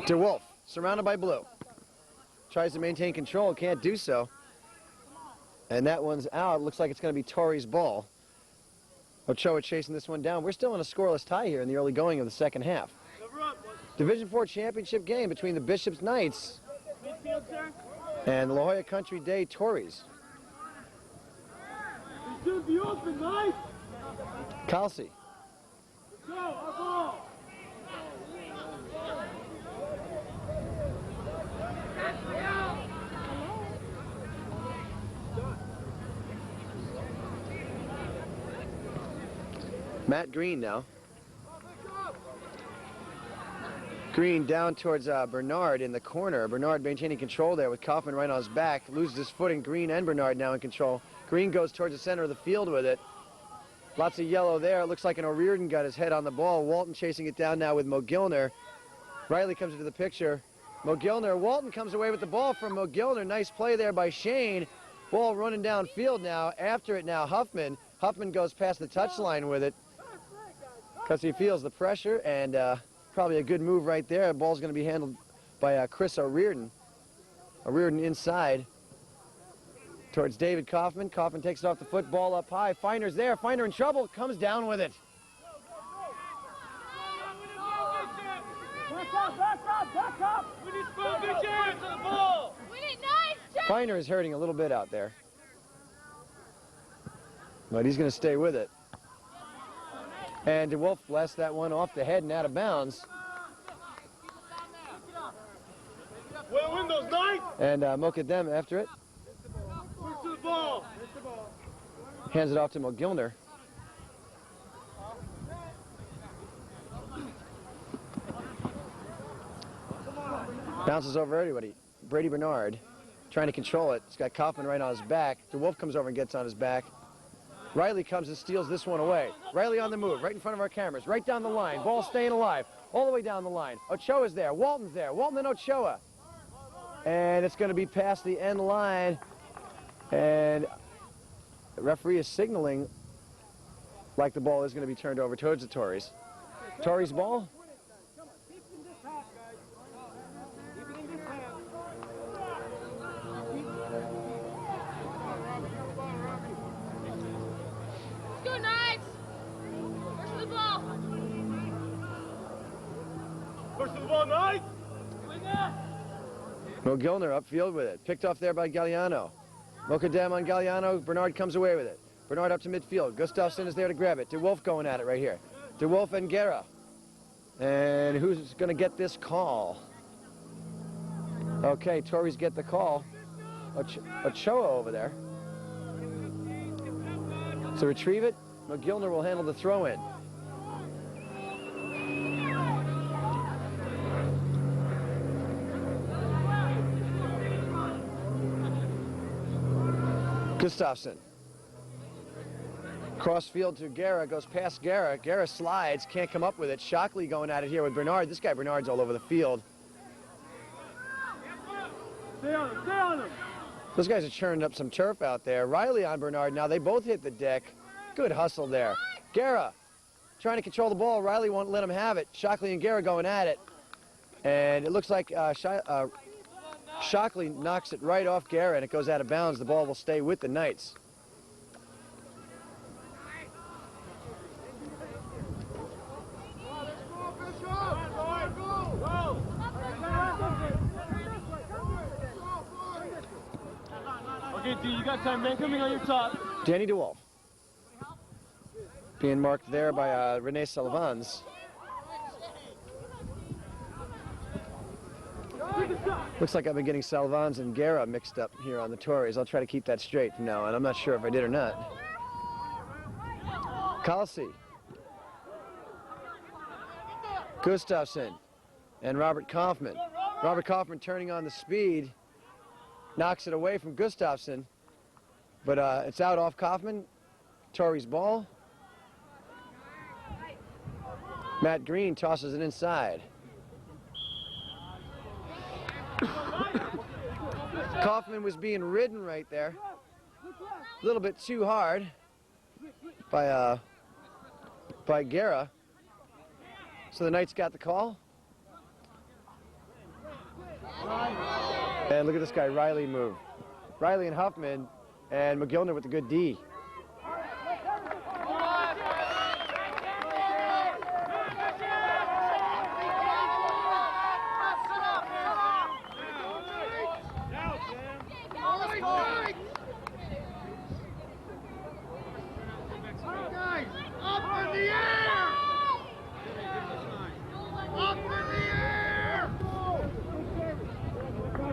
S4: DeWolf, surrounded by blue. Tries to maintain control, can't do so. And that one's out. Looks like it's going to be Torres' ball. Ochoa chasing this one down. We're still in a scoreless tie here in the early going of the second half. Division IV championship game between the Bishop's Knights and the La Jolla Country Day Torres. Kalsi. Matt Green now. Green down towards Bernard in the corner. Bernard maintaining control there with Kaufman right on his back. Loses his footing. Green and Bernard now in control. Green goes towards the center of the field with it. Lots of yellow there. It looks like an O'Riordan got his head on the ball. Walton chasing it down now with Mogilner. Riley comes into the picture. Mogilner. Walton comes away with the ball from Mogilner. Nice play there by Shane. Ball running downfield now. After it now, Huffman. Huffman goes past the touchline with it because he feels the pressure, and probably a good move right there. The ball's going to be handled by Chris O'Riordan. O'Riordan inside towards David Kaufman. Kaufman takes it off the football up high. Feiner's there. Feiner in trouble. Comes down with it.
S5: Back up! We need good chance on the ball!
S6: We need nice!
S4: Feiner is hurting a little bit out there, but he's going to stay with it. And DeWolf blasts that one off the head and out of bounds.
S5: Win those Knights!
S4: And Mokadem after it.
S5: Push to the ball!
S4: Hands it off to Mogilner. Bounces over everybody. Brady Bernard trying to control it. He's got Kaufman right on his back. DeWolf comes over and gets on his back. Riley comes and steals this one away. Riley on the move, right in front of our cameras, right down the line. Ball staying alive, all the way down the line. Ochoa's there, Walton's there, Walton and Ochoa. And it's going to be past the end line. And the referee is signaling like the ball is going to be turned over towards the Torres. Torres ball.
S5: Go Knights! Push the ball! Push the ball, Knights!
S4: Mogilner upfield with it. Picked off there by Galliano. Mokadem on Galliano. Bernard comes away with it. Bernard up to midfield. Gustafsson is there to grab it. DeWolf going at it right here. DeWolf and Guerra. And who's going to get this call? Okay, Torres get the call. Ochoa over there. To retrieve it, McGillner will handle the throw-in. Gustafsson. Cross field to Guerra, goes past Guerra. Guerra slides, can't come up with it. Shockley going at it here with Bernard. This guy Bernard's all over the field.
S5: Stay on him, stay on him!
S4: Those guys are churning up some turf out there. Riley on Bernard now. They both hit the deck. Good hustle there. Guerra trying to control the ball. Riley won't let him have it. Shockley and Guerra going at it. And it looks like Shockley knocks it right off Guerra and it goes out of bounds. The ball will stay with the Knights.
S5: Okay, D, you got time, man. Coming on your top.
S4: Danny DeWolf. Being marked there by Rene Salvans. Looks like I've been getting Salvans and Guerra mixed up here on the Torres. I'll try to keep that straight from now on. I'm not sure if I did or not. Kalsi. Gustafsson and Robert Kaufman. Robert Kaufman turning on the speed. Knocks it away from Gustafsson. But it's out off Kaufman. Torres ball. Matt Green tosses it inside. Kaufman was being ridden right there. A little bit too hard by Guerra. So the Knights got the call. And look at this guy, Riley move. Riley and Huffman and McGillner with the good D.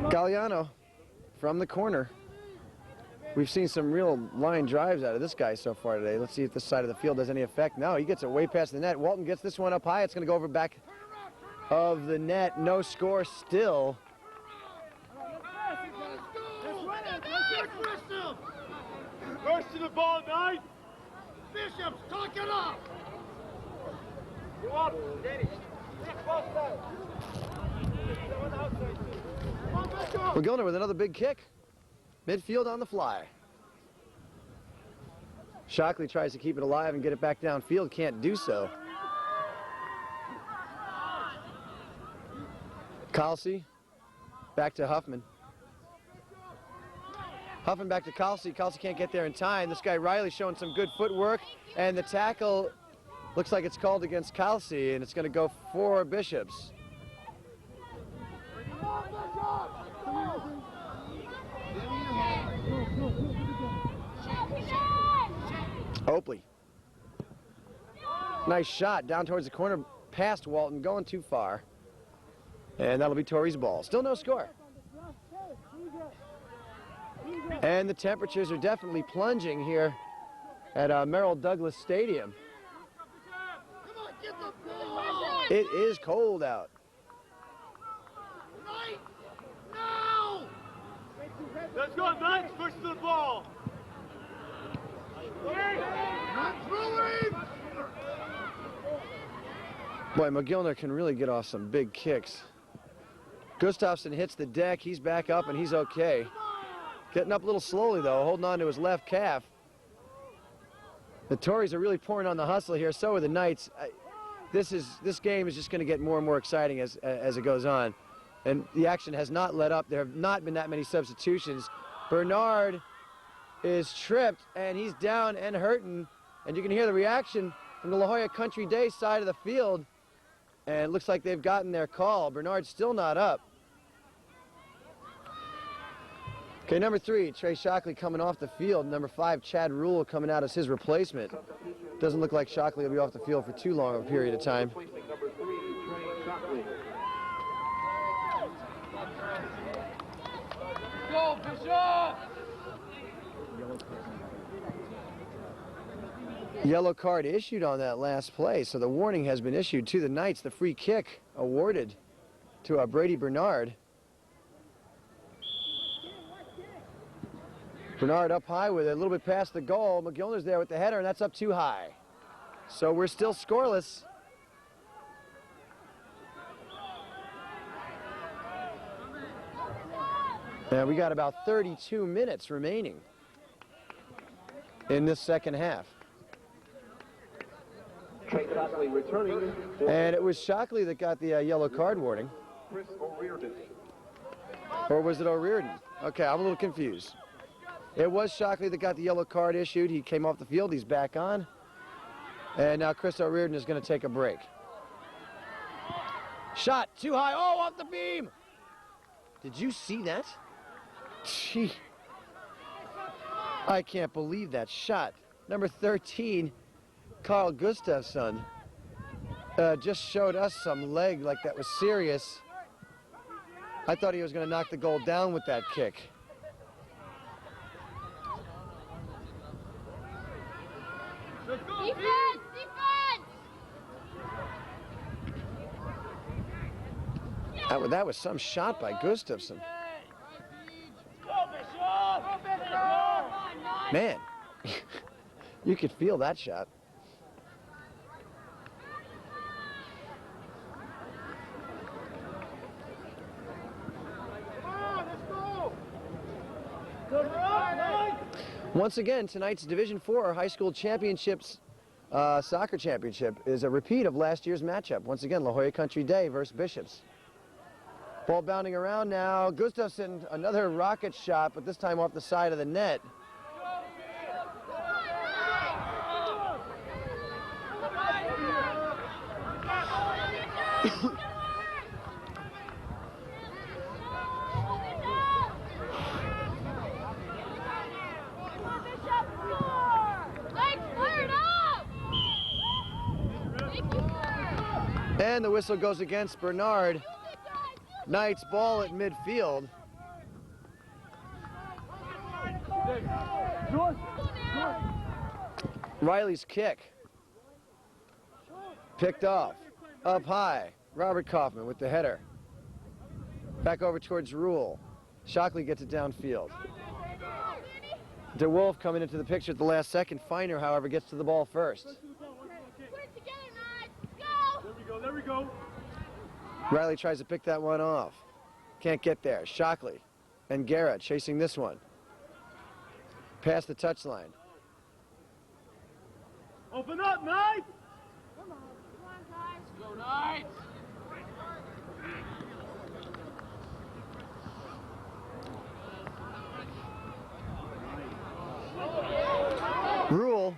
S4: Galliano from the corner. We've seen some real line drives out of this guy so far today. Let's see if this side of the field has any effect. No, he gets it way past the net. Walton gets this one up high. It's going to go over back of the net. No score still.
S5: First to the ball, Knight. Bishop's talk it up. Go up, Danny.
S4: McGillner with another big kick. Midfield on the fly. Shockley tries to keep it alive and get it back downfield. Can't do so. Kalsi back to Huffman. Huffman back to Kalsi. Kalsi can't get there in time. This guy Riley showing some good footwork. And the tackle looks like it's called against Kalsi, and it's going to go for Bishops. Oakley. Nice shot down towards the corner, past Walton, going too far. And that'll be Torres' ball. Still no score. And the temperatures are definitely plunging here at Merrill Douglas Stadium. It is cold out.
S5: Let's go, Knights, first to the ball. Not throwing!
S4: Boy, McGillner can really get off some big kicks. Gustafsson hits the deck. He's back up, and he's okay. Getting up a little slowly, though, holding on to his left calf. The Torres are really pouring on the hustle here. So are the Knights. This game is just going to get more and more exciting as it goes on. And the action has not let up. There have not been that many substitutions. Bernard is tripped, and he's down and hurting. And you can hear the reaction from the La Jolla Country Day side of the field. And it looks like they've gotten their call. Bernard's still not up. Okay, number 3, Trey Shockley coming off the field. Number 5, Chad Rule coming out as his replacement. Doesn't look like Shockley will be off the field for too long of a period of time.
S3: Number 3, Trey Shockley.
S1: Go, Bishop!
S4: Yellow card issued on that last play, so the warning has been issued to the Knights. The free kick awarded to Brady Bernard. Bernard up high with it, a little bit past the goal. McGillner's there with the header, and that's up too high. So we're still scoreless. And we got about 32 minutes remaining in this second half.
S3: Trey Shockley returning.
S4: And it was Shockley that got the yellow card warning.
S3: Chris O'Riordan.
S4: Or was it O'Riordan? Okay, I'm a little confused. It was Shockley that got the yellow card issued. He came off the field. He's back on. And now Chris O'Riordan is going to take a break. Shot too high. Oh, off the beam. Did you see that? Gee. I can't believe that shot. Number 13, Carl Gustafsson, just showed us some leg like that was serious. I thought he was going to knock the goal down with that kick.
S6: Defense! Defense!
S4: That was some shot by Gustafsson. Man, you could feel that shot. Once again, tonight's Division IV High School Championships soccer championship is a repeat of last year's matchup. Once again, La Jolla Country Day versus Bishops. Ball bounding around now. Gustafsson, another rocket shot, but this time off the side of the net. And the whistle goes against Bernard. Knights ball at midfield. Riley's kick. Picked off. Up high. Robert Kaufman with the header. Back over towards Rule. Shockley gets it downfield. DeWolf coming into the picture at the last second. Feiner, however, gets to the ball first.
S5: There we go.
S4: Riley tries to pick that one off. Can't get there. Shockley and Garrett chasing this one. Past the touchline.
S5: Open up, Knights!
S6: Come on, guys.
S1: Go, Knights!
S4: Rule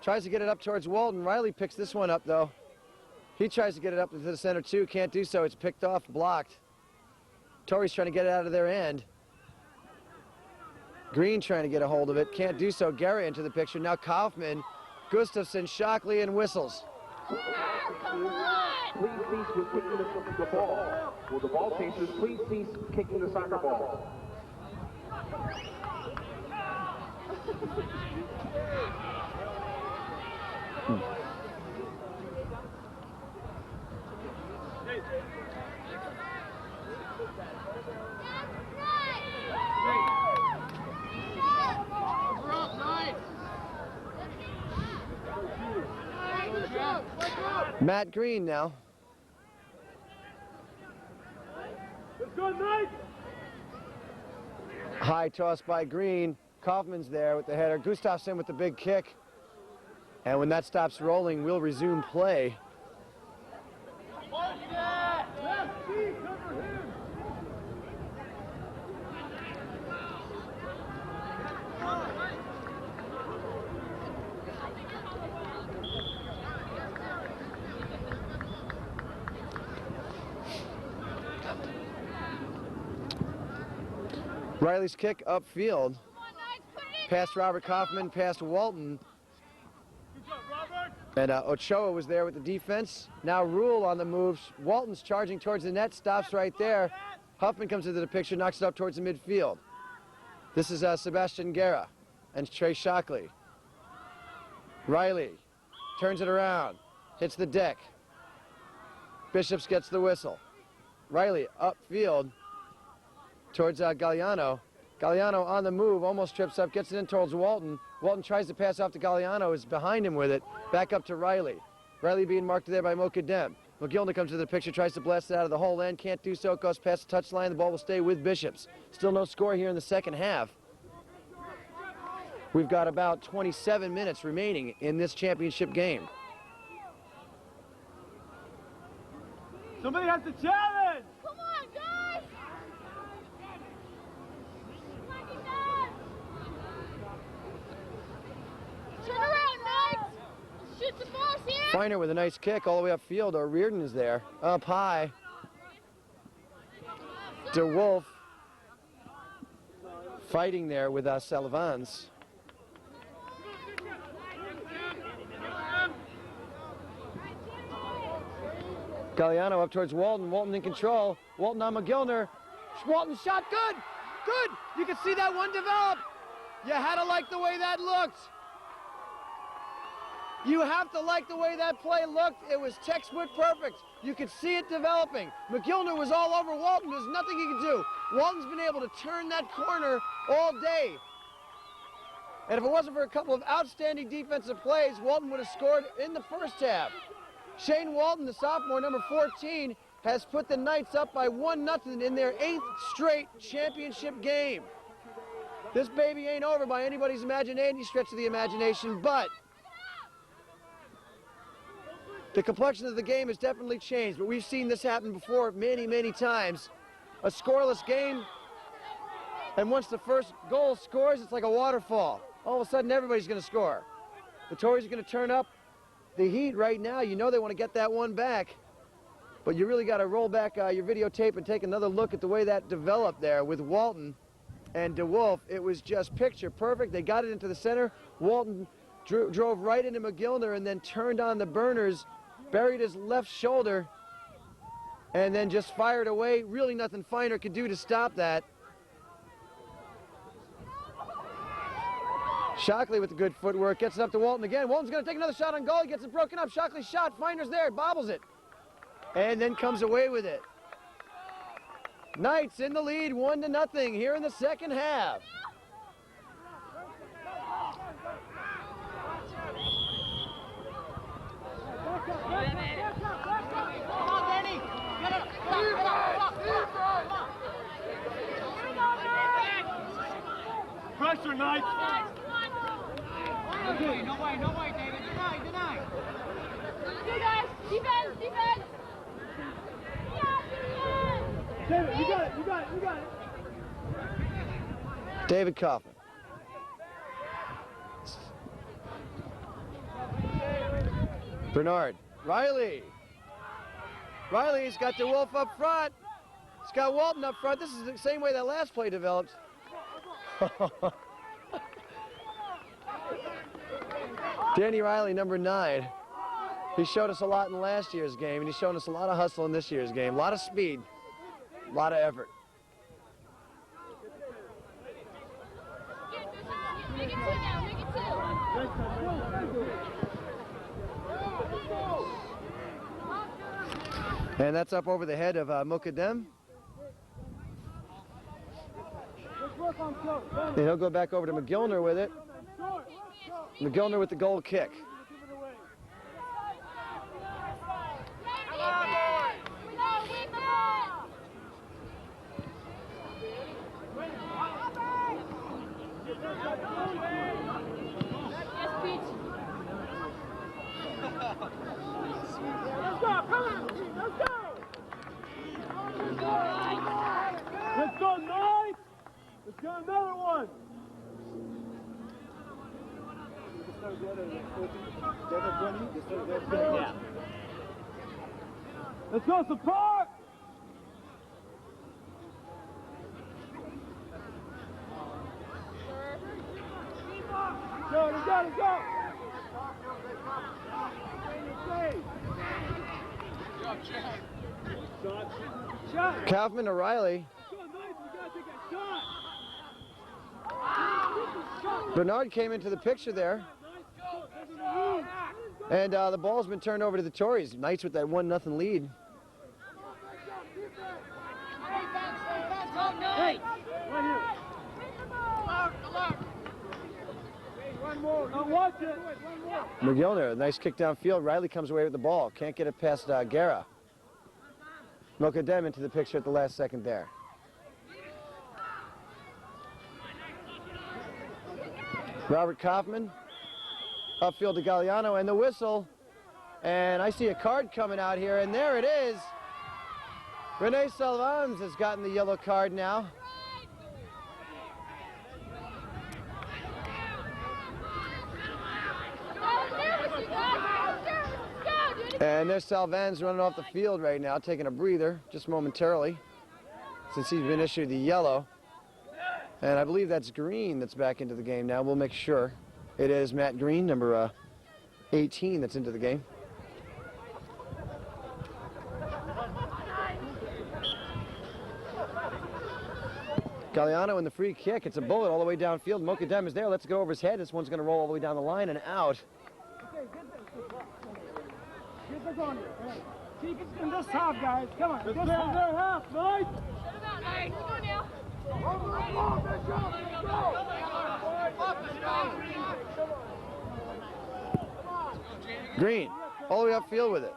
S4: tries to get it up towards Walton. Riley picks this one up, though. He tries to get it up to the center, too. Can't do so. It's picked off, blocked. Torres trying to get it out of their end. Green trying to get a hold of it. Can't do so. Garrett into the picture. Now Kaufman, Gustafsson, Shockley, and whistles.
S3: Please cease with kicking the ball. Will the ball chasers please cease kicking the soccer ball?
S4: Matt Green now.
S5: Let's go, Knight!
S4: High toss by Green. Kaufman's there with the header. Gustafsson with the big kick. And when that stops rolling, we'll resume play. Riley's kick upfield. Past Robert Kaufman, past Walton. And Ochoa was there with the defense. Now Rule on the moves. Walton's charging towards the net, stops right there. Huffman comes into the picture, knocks it up towards the midfield. This is Sebastian Guerra and Trey Shockley. Riley turns it around, hits the deck. Bishops gets the whistle. Riley upfield towards Galliano. Galliano on the move, almost trips up, gets it in towards Walton. Walton tries to pass off to Galliano, is behind him with it. Back up to Riley. Riley being marked there by Mokadem. McGillner comes to the picture, tries to blast it out of the whole end, can't do so, goes past the touchline, the ball will stay with Bishops. Still no score here in the second half. We've got about 27 minutes remaining in this championship game.
S5: Somebody has to challenge!
S6: Come on, guys! Turn around, Knight! Shoot the balls here!
S4: Feiner with a nice kick all the way upfield. O'Riordan is there. Up high. DeWolf fighting there with Salivans. Galliano up towards Walton. Walton in control. Walton on McGillner. Walton shot good. Good. You can see that one develop. You had to like the way that looked. You have to like the way that play looked. It was textbook perfect. You could see it developing. McGillner was all over Walton. There's nothing he could do. Walton's been able to turn that corner all day. And if it wasn't for a couple of outstanding defensive plays, Walton would have scored in the first half. Shane Walton, the sophomore, number 14, has put the Knights up by 1-0 in their 8th straight championship game. This baby ain't over by anybody's imagination, stretch of the imagination, but the complexion of the game has definitely changed. But we've seen this happen before many, many times. A scoreless game, and once the first goal scores, it's like a waterfall. All of a sudden, everybody's going to score. The Tories are going to turn up the heat right now. You know they want to get that one back. But you really got to roll back your videotape and take another look at the way that developed there with Walton and DeWolf. It was just picture perfect. They got it into the center. Walton drove right into McGillner and then turned on the burners, buried his left shoulder, and then just fired away. Really nothing Feiner could do to stop that. Shockley with the good footwork, gets it up to Walton again. Walton's going to take another shot on goal. He gets it broken up. Shockley's shot. Feiner's there, bobbles it, and then comes away with it. Knights in the lead, 1-0 here in the second half.
S5: Pressure, Knight!
S1: Okay, no way, David. Deny.
S6: You guys, defense!
S5: David, you got it!
S4: David Kaufman. Bernard. Riley's got DeWolf up front. He's got Walton up front. This is the same way that last play developed. Danny Riley, number 9. He showed us a lot in last year's game, and he's shown us a lot of hustle in this year's game. A lot of speed, a lot of effort.
S6: Make it 2 now, make it 2.
S4: And that's up over the head of Mokadem. And he'll go back over to McGillner with it. McGillner with the goal kick.
S5: Let's go, Knight! Let's go another one! Yeah. Let's go, support! Go, let's go, let's go! Shot.
S4: Kaufman to Riley. Bernard came into the picture there. And the ball's been turned over to the Torres. Knights with that 1-0 lead.
S5: Hey, right here. One more. Don't watch it.
S4: McGillner, a nice kick downfield. Riley comes away with the ball. Can't get it past Guerra. Ljcd into the picture at the last second there. Robert Kaufman, upfield to Galliano, and the whistle. And I see a card coming out here, and there it is. Rene Salvans has gotten the yellow card now. And there's Salvans running off the field right now, taking a breather just momentarily, since he's been issued the yellow. And I believe that's Green that's back into the game now. We'll make sure. It is Matt Green, number 18, that's into the game. Galliano in the free kick. It's a bullet all the way downfield. Ljcd is there. Let's go over his head. This one's going to roll all the way down the line and out.
S5: Get this on you. Keep it in this half, guys. Come on. This half, right?
S4: Green, all the way upfield with it.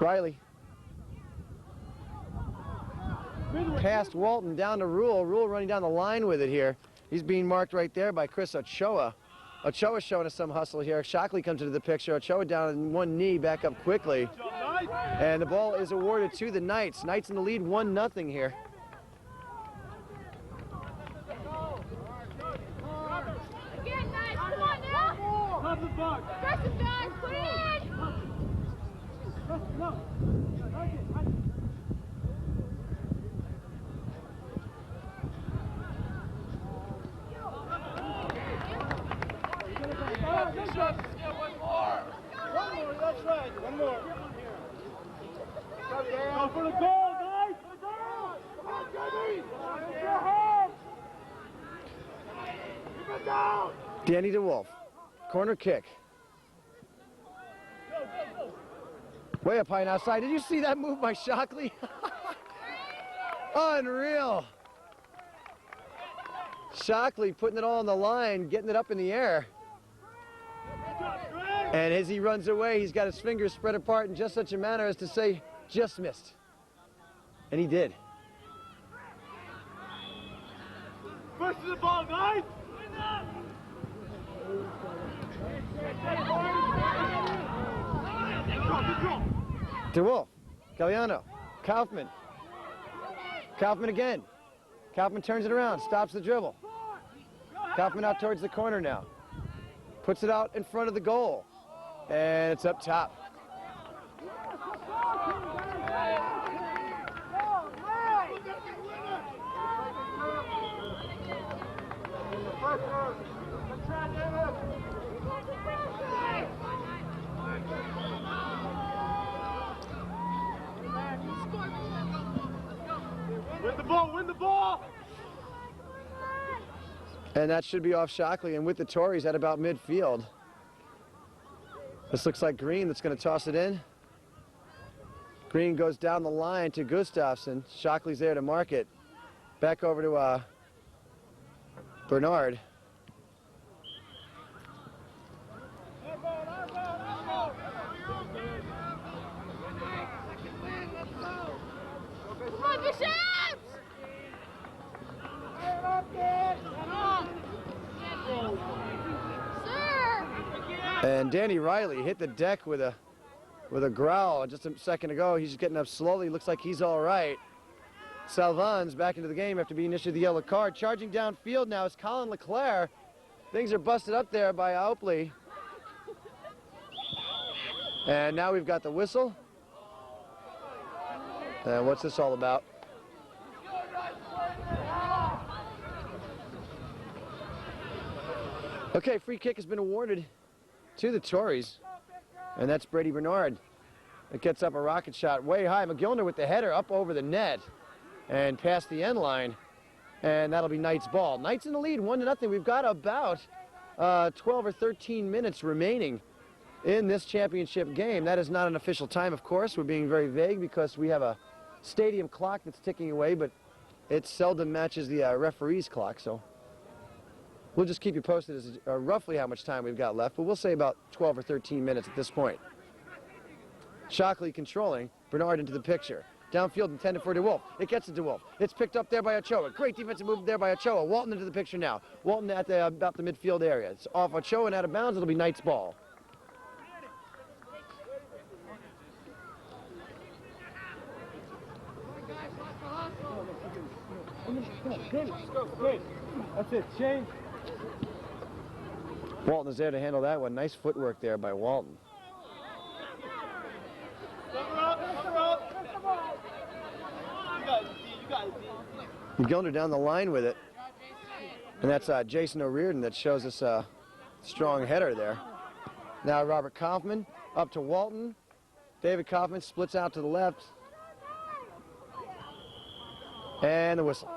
S4: Riley. Past Walton, down to Rule. Rule running down the line with it here. He's being marked right there by Chris Ochoa. Ochoa showing us some hustle here. Shockley comes into the picture. Ochoa down on one knee, back up quickly. And the ball is awarded to the Knights. Knights in the lead, 1-0 here.
S6: Again, Knights, come on now.
S5: Top the box.
S6: Press it back, put it in.
S5: No. That's right. One more. Go for the goal, guys. Come on, Jimmy. Get your hands. Keep it down.
S4: Danny DeWolf. Corner kick. Way up high and outside. Did you see that move by Shockley? Unreal. Shockley putting it all on the line, getting it up in the air. And as he runs away, he's got his fingers spread apart in just such a manner as to say, just missed. And he did.
S5: First to the ball, guys.
S4: DeWolf, Galliano, Kaufman. Kaufman again. Kaufman turns it around, stops the dribble. Kaufman out towards the corner now. Puts it out in front of the goal. And it's up top.
S5: Win the ball, win the ball!
S4: And that should be off Shockley, and with the Tories at about midfield. This looks like Green that's going to toss it in. Green goes down the line to Gustafsson. Shockley's there to mark it. Back over to Bernard.
S6: Come on, Bishops! Sir!
S4: And Danny Riley hit the deck with a with a growl just a second ago. He's getting up slowly. Looks like he's all right. Salvan's back into the game after being issued the yellow card. Charging downfield now is Colin LeClaire. Things are busted up there by Oakley. And now we've got the whistle. And what's this all about? Okay, free kick has been awarded to the Torres, and that's Brady Bernard. It gets up a rocket shot way high. McGillner with the header up over the net and past the end line, and that'll be Knights' ball. Knights in the lead, 1-0. We've got about 12 or 13 minutes remaining in this championship game. That is not an official time, of course. We're being very vague because we have a stadium clock that's ticking away, but it seldom matches the referee's clock, so we'll just keep you posted as roughly how much time we've got left, but we'll say about 12 or 13 minutes at this point. Shockley controlling, Bernard into the picture. Downfield intended for DeWolf. It gets to DeWolf. It's picked up there by Ochoa. Great defensive move there by Ochoa. Walton into the picture now. Walton at about the midfield area. It's off Ochoa and out of bounds. It'll be Knights' ball.
S5: That's it, change.
S4: Walton is there to handle that one. Nice footwork there by Walton. McGillner down the line with it. And that's Jason O'Riordan that shows us a strong header there. Now Robert Kaufman up to Walton. David Kaufman splits out to the left. And the whistle.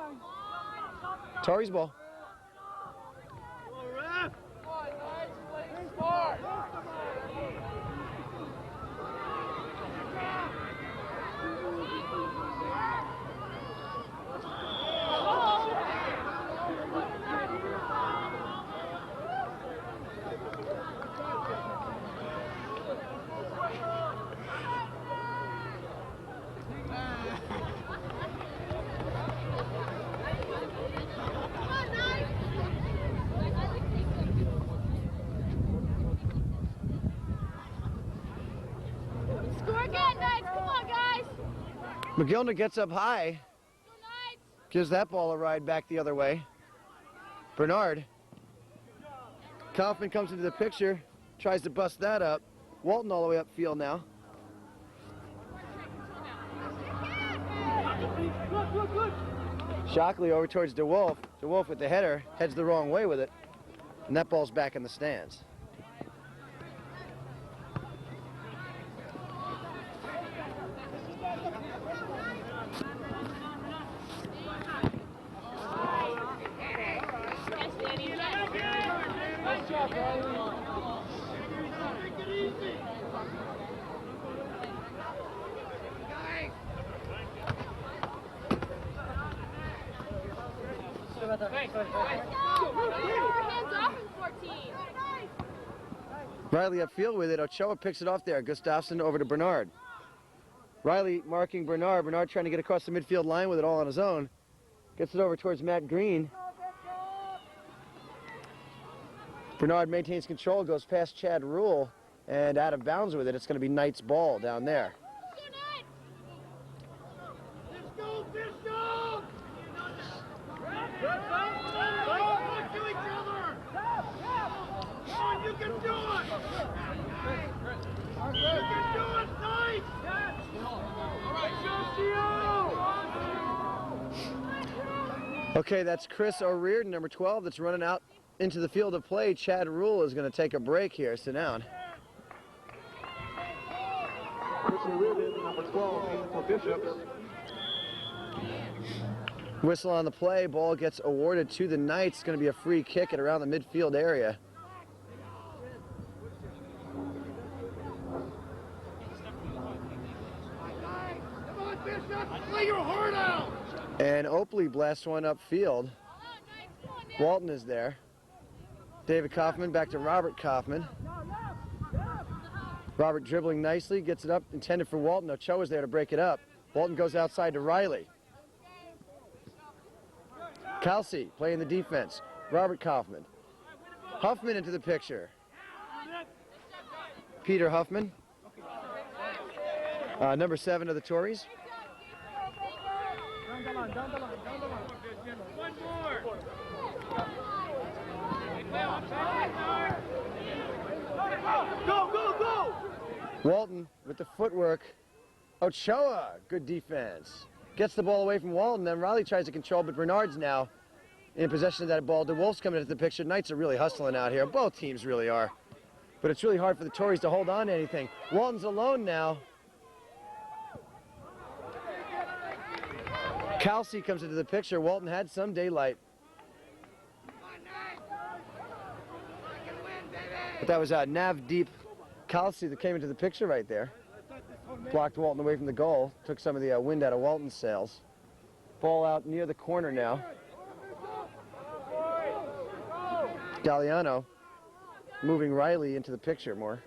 S4: Torres ball. McGillner gets up high, gives that ball a ride back the other way. Bernard. Kaufman comes into the picture, tries to bust that up. Walton all the way upfield now. Shockley over towards DeWolf. DeWolf with the header, heads the wrong way with it, and that ball's back in the stands. Riley upfield with it. Ochoa picks it off there. Gustafsson over to Bernard. Riley marking Bernard. Bernard trying to get across the midfield line with it all on his own. Gets it over towards Matt Green. Bernard maintains control, goes past Chad Rule, and out of bounds with it. It's going to be Knight's ball down there.
S5: You can do it! You can do it, Knight!
S4: Okay, that's Chris O'Riordan, number 12, that's running out into the field of play. Chad Rule is going to take a break here. Sit down.
S3: Chris O'Riordan, number 12, for Bishops.
S4: Whistle on the play. Ball gets awarded to the Knights. It's going to be a free kick at around the midfield area.
S5: Lay your heart out!
S4: And Oakley blasts one upfield. Walton is there. David Kaufman back to Robert Kaufman. Robert dribbling nicely, gets it up, intended for Walton. Ochoa's there to break it up. Walton goes outside to Riley. Kelsey playing the defense. Robert Kaufman. Huffman into the picture. Peter Huffman. Number 7 of the Torres.
S5: Down the line, down the line, down the line. One more. Go, go, go!
S4: Walton with the footwork. Ochoa, good defense. Gets the ball away from Walton, then Riley tries to control, but Bernard's now in possession of that ball. DeWolf's coming into the picture. Knights are really hustling out here. Both teams really are. But it's really hard for the Tories to hold on to anything. Walton's alone now. Kelsey comes into the picture. Walton had some daylight. But that was Nav Deep Kelsey that came into the picture right there. Blocked Walton away from the goal. Took some of the wind out of Walton's sails. Ball out near the corner now. Galliano moving Riley into the picture more.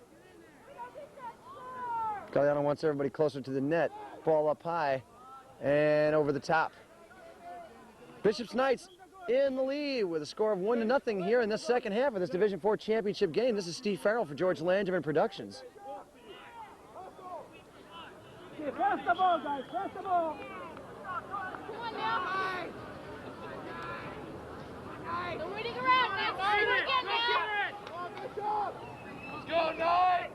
S4: Galliano wants everybody closer to the net. Ball up high and over the top. Bishop's Knights in the lead with a score of 1-0 here in the second half of this Division IV championship game. This is Steve Farrell for George Langerman Productions.
S5: Pass the ball, guys. Pass the ball.
S6: Come on now. They're waiting around. Let's do it again now.
S5: Let's go, Knights!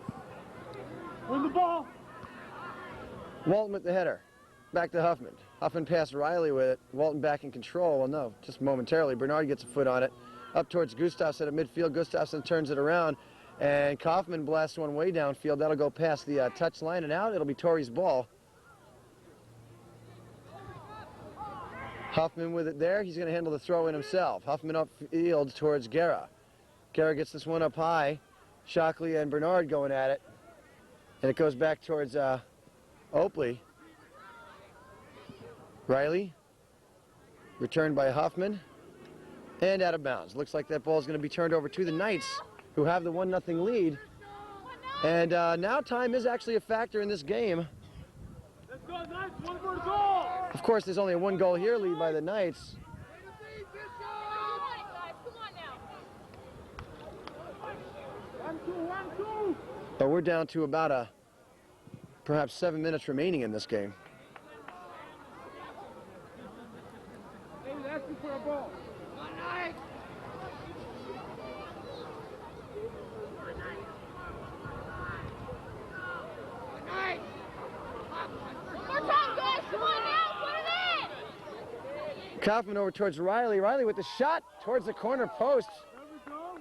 S5: Win the ball.
S4: Walton with the header. Back to Huffman. Huffman past Riley with it. Walton back in control. Well, no, just momentarily. Bernard gets a foot on it. Up towards Gustafsson at midfield. Gustafsson turns it around. And Kaufman blasts one way downfield. That'll go past the touch line and out. It'll be Torrey's ball. Huffman with it there. He's going to handle the throw in himself. Huffman upfield towards Guerra. Guerra gets this one up high. Shockley and Bernard going at it. And it goes back towards Oakley. Riley. Returned by Huffman. And out of bounds. Looks like that ball is going to be turned over to the Knights, who have the 1-0 lead. And now time is actually a factor in this game.
S5: Let's go, Knights. One more goal.
S4: Of course, there's only a 1-goal here lead by the Knights.
S6: Come on now.
S5: 1-2, 1-2.
S4: But we're down to about perhaps 7 minutes remaining in this game.
S5: Hey, asking for a ball.
S6: One more time, guys. Come on now. Put it in.
S4: Kaufman over towards Riley. Riley with the shot towards the corner post.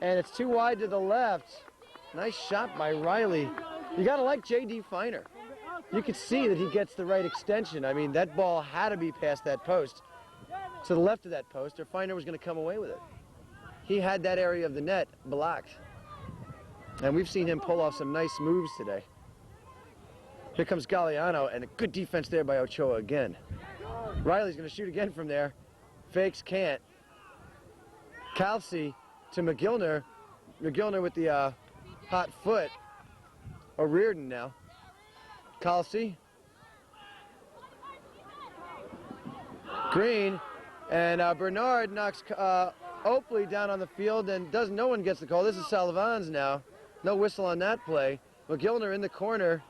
S4: And it's too wide to the left. Nice shot by Riley. You got to like J.D. Feiner. You can see that he gets the right extension. I mean, that ball had to be past that post. To the left of that post, or Feiner was going to come away with it. He had that area of the net blocked. And we've seen him pull off some nice moves today. Here comes Galliano, and a good defense there by Ochoa again. Riley's going to shoot again from there. Fakes, can't. Kelsey to McGillner. McGillner with the hot foot. O'Riordan now. Kelsey. Green. And Bernard knocks Oakley down on the field, and no one gets the call. This is Salavans now. No whistle on that play. McGillner in the corner.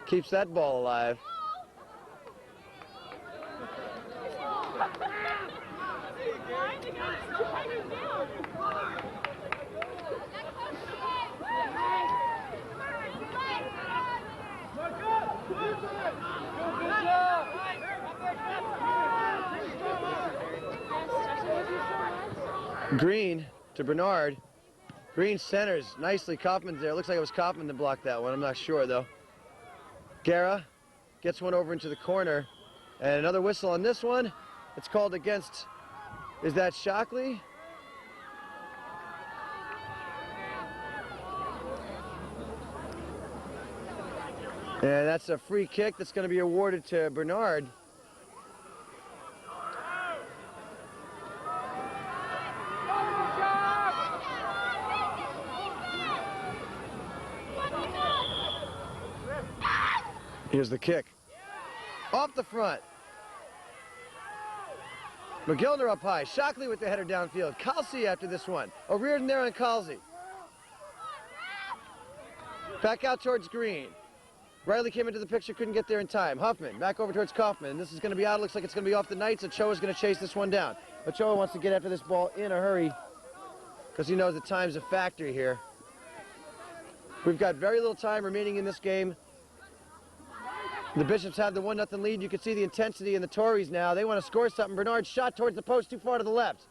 S4: Keeps that ball alive. Green to Bernard. Green centers nicely. Kaufman's there. Looks like it was Kaufman that blocked that one. I'm not sure though. Guerra gets one over into the corner. And another whistle on this one. It's called against, is that Shockley? And that's a free kick that's going to be awarded to Bernard. Here's the kick. Off the front. McGillner up high. Shockley with the header downfield. Kelsey after this one. O'Riordan there on Kelsey. Back out towards Green. Riley came into the picture, couldn't get there in time. Huffman, back over towards Kaufman, and this is going to be out. Looks like it's going to be off the Knights. Ochoa's going to chase this one down. Ochoa wants to get after this ball in a hurry because he knows that time's a factor here. We've got very little time remaining in this game. The Bishops have the 1-0 lead. You can see the intensity in the Torres now. They want to score something. Bernard's shot towards the post, too far to the left.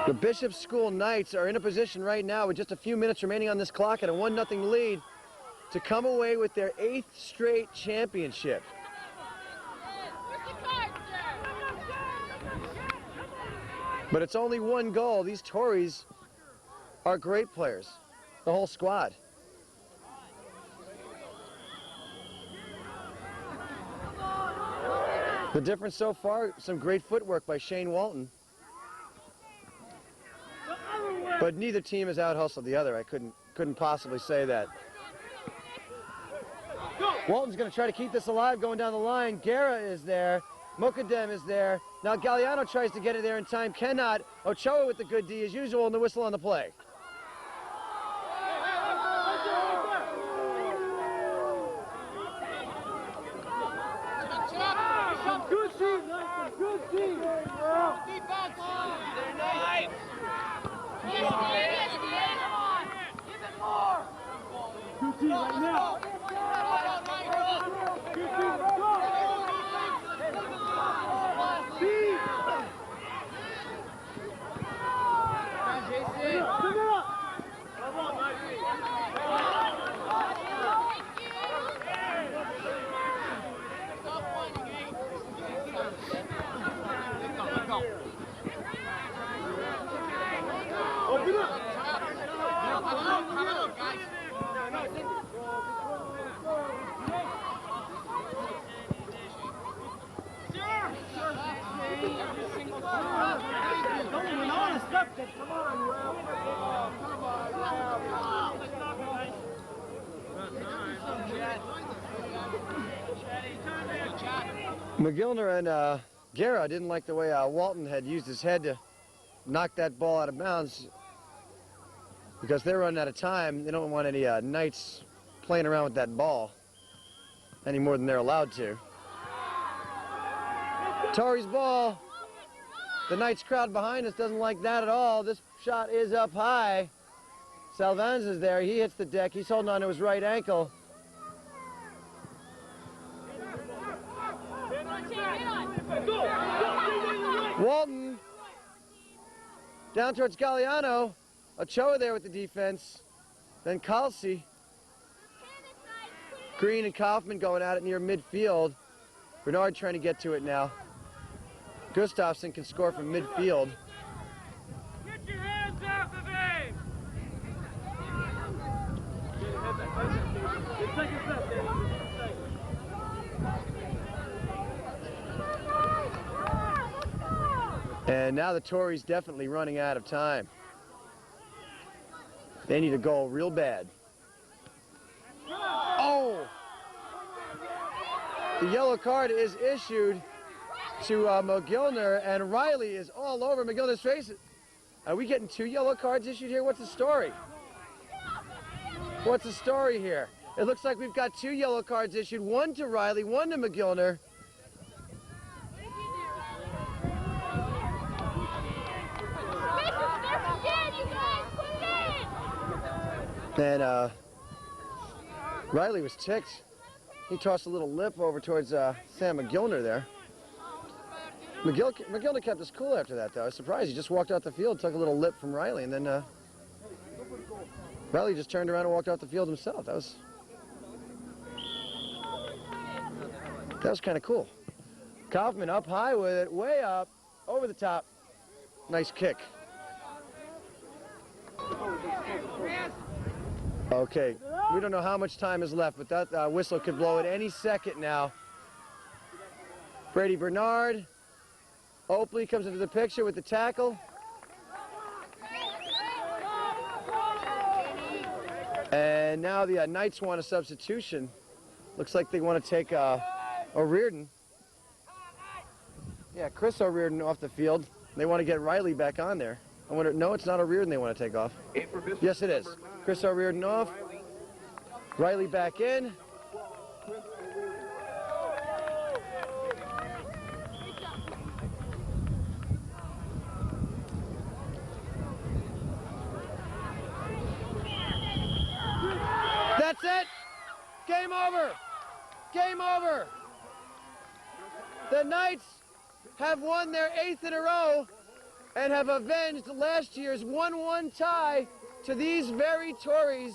S4: The Bishop School Knights are in a position right now with just a few minutes remaining on this clock and a 1-0 lead to come away with their 8th straight championship. But it's only one goal. These Tories are great players, the whole squad. The difference so far, some great footwork by Shane Walton. But neither team has out-hustled the other. I couldn't possibly say that. Walton's going to try to keep this alive going down the line. Guerra is there. Mokadem is there. Now Galliano tries to get it there in time. Cannot. Ochoa with the good D as usual and the whistle on the play.
S5: Good team, nice, good team.
S1: Defense. They're nice.
S5: Good team right now. Good team, let's go. Speed. Pick it up. Come on, nice. Open up.
S1: Have a look, guys.
S5: Come on, Ralph. Come on, Ralph.
S4: McGillner and Guerra didn't like the way Walton had used his head to knock that ball out of bounds because they're running out of time. They don't want any Knights playing around with that ball any more than they're allowed to. Torres ball. The Knights crowd behind us doesn't like that at all. This shot is up high. Salvanz is there. He hits the deck. He's holding on to his right ankle. Walton down towards Galliano. Ochoa there with the defense. Then Calci. Green and Kaufman going at it near midfield. Bernard trying to get to it now. Gustafsson can score from midfield.
S5: Get your hands off of him!
S4: And now the Tories definitely running out of time. They need a goal real bad. Oh! The yellow card is issued to McGillner, and Riley is all over McGillner's face. Are we getting 2 yellow cards issued here? What's the story? What's the story here? It looks like we've got 2 yellow cards issued, 1 to Riley, 1 to McGillner. And Riley was ticked. He tossed a little lip over towards Sam McGillner there. McGillner kept his cool after that, though. I was surprised. He just walked out the field, took a little lip from Riley, and then Riley just turned around and walked out the field himself. That was kind of cool. Kaufman up high with it, way up, over the top. Nice kick. Okay, We don't know how much time is left, but that whistle could blow at any second now. Brady Bernard. Oakley comes into the picture with the tackle. And now the Knights want a substitution. Looks like they want to take O'Riordan. Yeah, Chris O'Riordan off the field. They want to get Riley back on there. I wonder, no, it's not O'Riordan they want to take off. Yes, it is. Chris O'Riordan off. Riley back in. That's it. Game over. Game over. The Knights have won their 8th in a row and have avenged last year's 1-1 tie to these very Tories.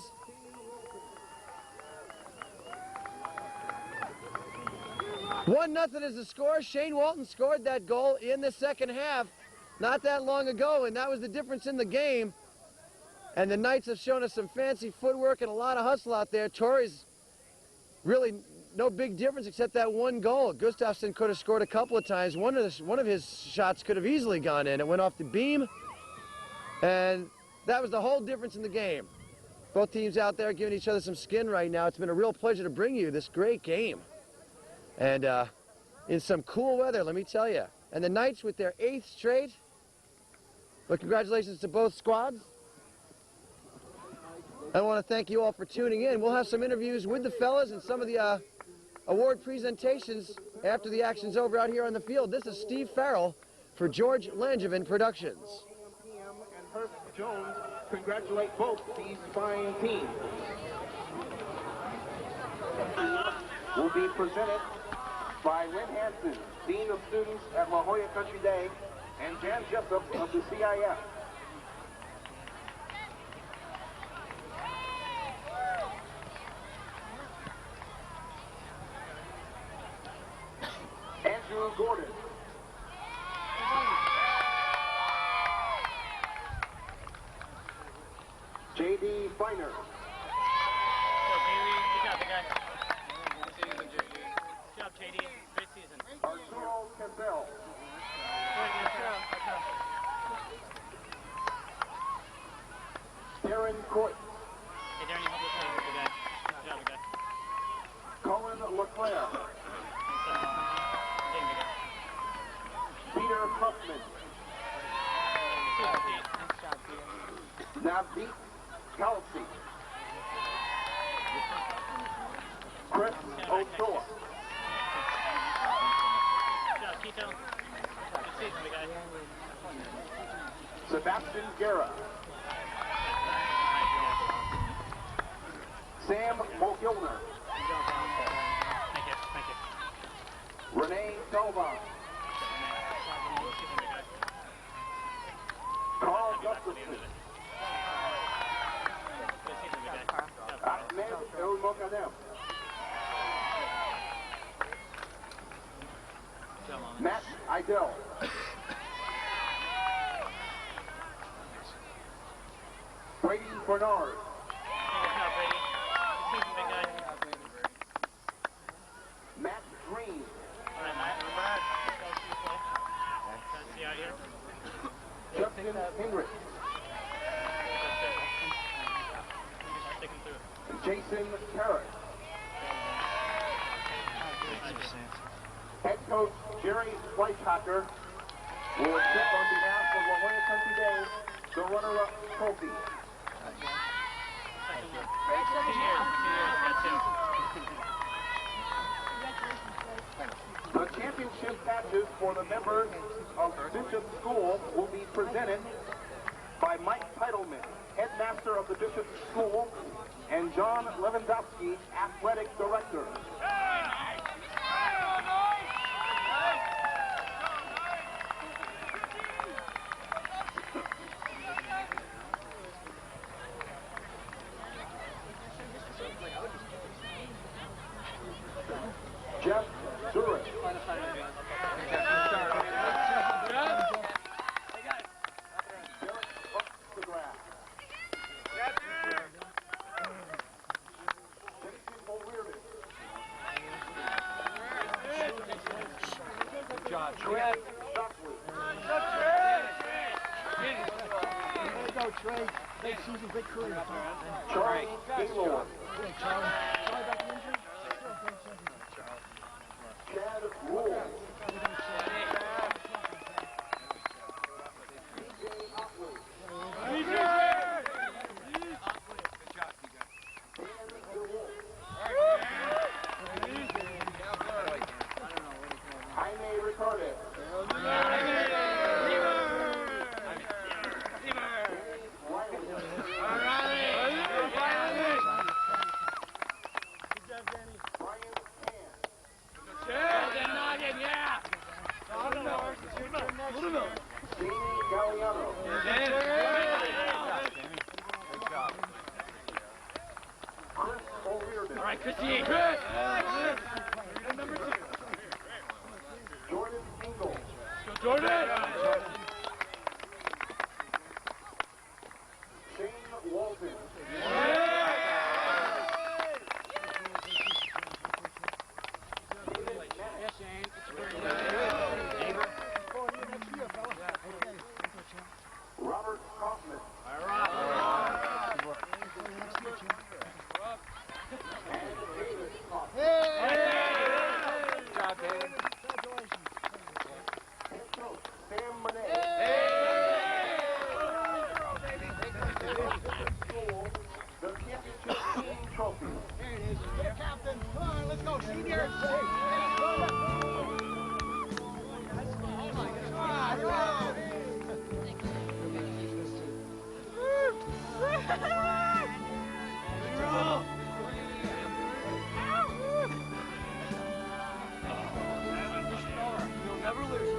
S4: One nothing is the score. Shane Walton scored that goal in the second half not that long ago, and that was the difference in the game. And the Knights have shown us some fancy footwork and a lot of hustle out there. Torres, really no big difference except that one goal. Gustafsson could have scored a couple of times. One of his shots could have easily gone in. It went off the beam, and that was the whole difference in the game. Both teams out there giving each other some skin right now. It's been a real pleasure to bring you this great game. And in some cool weather, let me tell you. And the Knights with their 8th straight. But congratulations to both squads. I want to thank you all for tuning in. We'll have some interviews with the fellas and some of the award presentations after the action's over out here on the field. This is Steve Farrell for George Langevin Productions.
S3: PM and Hurst Jones congratulate both these fine teams. Will be presented by Lynn Hanson, Dean of Students at La Jolla Country Day, and Jan Jessup of the CIF. Andrew Gordon. J.D. Feiner.
S1: Good job, JD. Great season.
S3: Arturo Campbell. Darren Coit.
S1: Hey, Darren, you help us out with the guy. Good job, guy.
S3: Colin Leclerc.
S1: Game, guy.
S3: Peter Huffman.
S1: Nice job, Peter.
S3: Navdeep Kelsey. Chris O'Toole.
S1: Good job, Tito. Good season, big guy.
S3: Sebastian Guerra. Sam Mulgilner.
S1: Thank you, thank you.
S3: Renee Delva. Carl Gustafson.
S1: Good season, big guy.
S3: Ahmed El Mokadem. Matt Idell. Brady Bernard.
S1: Good job, Brady. Good season, big guy.
S3: Matt Green.
S1: All right, Matt. Trying to see out here.
S3: Justin Hinrich.
S1: Sticking through.
S3: Jason Carrot. Head coach Jerry Fleischhacker will accept on behalf of La Jolla Country Day the runner-up trophy. The championship patches for the members of Bishop School will be presented by Mike Titleman, headmaster of the Bishop School, and John Lewandowski, athletic director. Jeff Zurich.
S5: go, Trey. Big season, big career.
S3: Charlie Gaylord.
S5: Sorry about the injury.
S3: Chad Rule. Jaime Torres.
S1: All right, Chrissy. Number 2.
S3: Jordan Engel.
S1: Go, Jordan.
S3: Shane Walton.
S1: Yes, Shane.
S3: Robert Kaufman.
S1: Good job, David.
S3: Sam Monet. The championship team trophy.
S5: There it is. Captain. Come on, let's go, seniors.
S1: You'll never lose.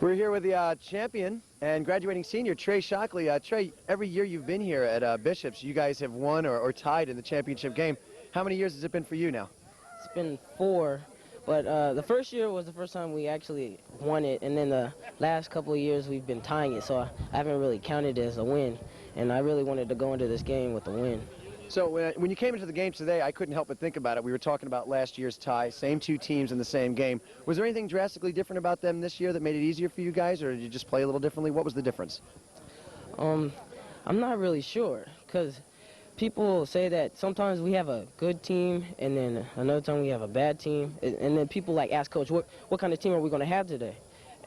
S4: We're here with the champion and graduating senior, Trey Shockley. Trey, every year you've been here at Bishop's, you guys have won or tied in the championship game. How many years has it been for you now?
S7: It's been 4, but the first year was the first time we actually won it, and then the last couple of years we've been tying it, so I haven't really counted it as a win, and I really wanted to go into this game with a win.
S4: So when you came into the game today, I couldn't help but think about it. We were talking about last year's tie, same 2 teams in the same game. Was there anything drastically different about them this year that made it easier for you guys, or did you just play a little differently? What was the difference?
S7: I'm not really sure, because people say that sometimes we have a good team, and then another time we have a bad team, and then people like ask Coach, what kind of team are we going to have today?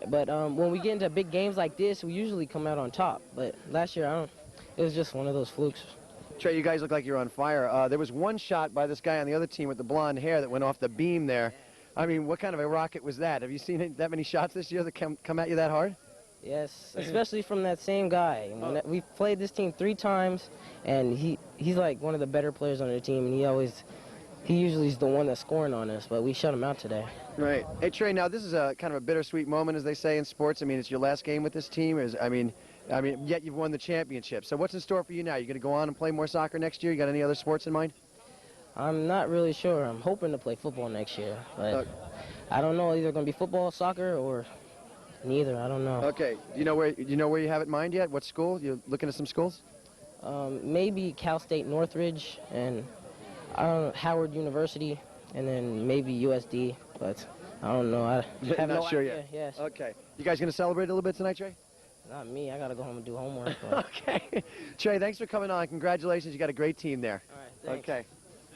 S7: But when we get into big games like this, we usually come out on top. But last year, it was just one of those flukes.
S4: Trey, you guys look like you're on fire. There was one shot by this guy on the other team with the blonde hair that went off the beam there. I mean, what kind of a rocket was that? Have you seen that many shots this year that come at you that hard?
S7: Yes, especially from that same guy. We've played this team 3 times, and he's like one of the better players on the team, and he usually is the one that's scoring on us, but we shut him out today.
S4: Right. Hey, Trey, now this is a kind of a bittersweet moment, as they say in sports. I mean, it's your last game with this team. Yet you've won the championship. So what's in store for you now? You going to go on and play more soccer next year? You got any other sports in mind?
S7: I'm not really sure. I'm hoping to play football next year, but I don't know. Either going to be football, soccer, or neither. I don't know.
S4: Okay. Do you know where you have it in mind yet? What school? You looking at some schools?
S7: Maybe Cal State Northridge and Howard University, and then maybe USD, but I don't know. I have
S4: not
S7: no
S4: sure
S7: idea.
S4: yet.
S7: Yes.
S4: Okay. You guys going to celebrate a little bit tonight, Trey?
S7: Not me. I got to go home and do homework. But...
S4: Okay. Trey, thanks for coming on. Congratulations. You got a great team there.
S7: All right. Thanks.
S4: Okay.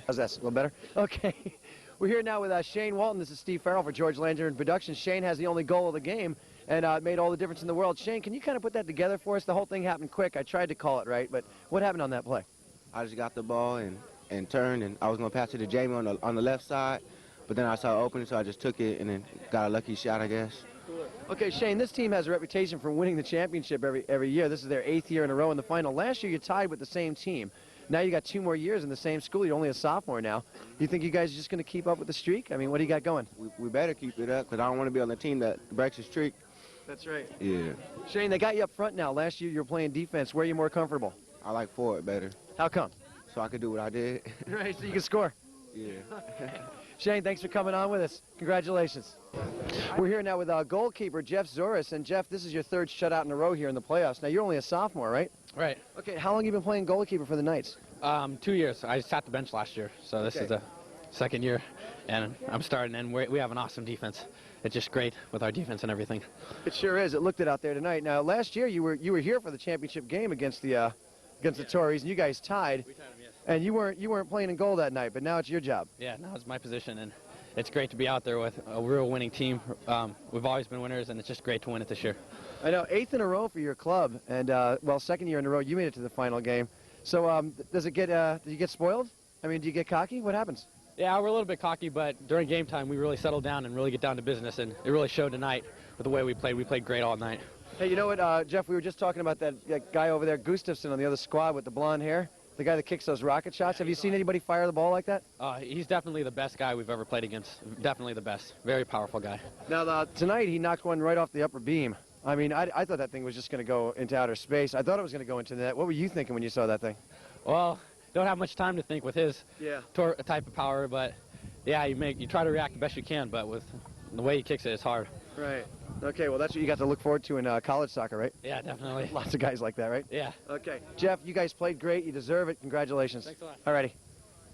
S4: How's that? A little better? Okay. We're here now with Shane Walton. This is Steve Farrell for George Lander Productions. Shane has the only goal of the game and made all the difference in the world. Shane, can you kind of put that together for us? The whole thing happened quick. I tried to call it right, but what happened on that play?
S8: I just got the ball and and turned, and I was going to pass it to Jamie on the left side, but then I saw it opening, so I just took it and then got a lucky shot, I guess.
S4: Okay, Shane, this team has a reputation for winning the championship every year. This is their 8th year in a row in the final. Last year you tied with the same team. Now you got 2 more years in the same school. You're only a sophomore now. You think you guys are just going to keep up with the streak? I mean, what do you got going?
S8: We better keep it up because I don't want to be on the team that breaks the streak.
S4: That's right.
S8: Yeah.
S4: Shane, they got you up front now. Last year you were playing defense. Where are you more comfortable?
S8: I like forward better.
S4: How come?
S8: So I could do what I did.
S4: Right, so you can score.
S8: Yeah.
S4: Shane, thanks for coming on with us. Congratulations. We're here now with goalkeeper Jeff Torres. And Jeff, this is your 3rd shutout in a row here in the playoffs. Now, you're only a sophomore, right?
S9: Right.
S4: Okay, how long have you been playing goalkeeper for the Knights?
S9: 2 years. I sat the bench last year, so this is the 2nd year, and I'm starting, and we have an awesome defense. It's just great with our defense and everything.
S4: It sure is. It looked it out there tonight. Now, last year you were here for the championship game against the Torres, and you guys tied.
S9: We tied them, yes.
S4: And you weren't playing in goal that night, but now it's your job.
S9: Yeah, now it's my position, and it's great to be out there with a real winning team. We've always been winners, and it's just great to win it this year.
S4: I know, 8th in a row for your club, and well, 2nd year in a row you made it to the final game. So do you get spoiled? I mean, do you get cocky? What happens?
S9: Yeah, we're a little bit cocky, but during game time we really settle down and really get down to business, and it really showed tonight with the way we played. We played great all night.
S4: Hey, you know what, Jeff? We were just talking about that guy over there, Gustafson, on the other squad with the blonde hair. The guy that kicks those rocket shots. Have you seen anybody fire the ball like that?
S9: He's definitely the best guy we've ever played against. Definitely the best. Very powerful guy.
S4: Now, tonight he knocked one right off the upper beam. I mean, I thought that thing was just going to go into outer space. I thought it was going to go into the net. What were you thinking when you saw that thing?
S9: Well, don't have much time to think with his type of power, but yeah, you try to react the best you can, but with the way he kicks it, it's hard.
S4: Right. Okay, well, that's what you got to look forward to in college soccer, right?
S9: Yeah, definitely.
S4: Lots of guys like that, right?
S9: Yeah.
S4: Okay. Jeff, you guys played great. You deserve it. Congratulations.
S9: Thanks a lot.
S4: All righty.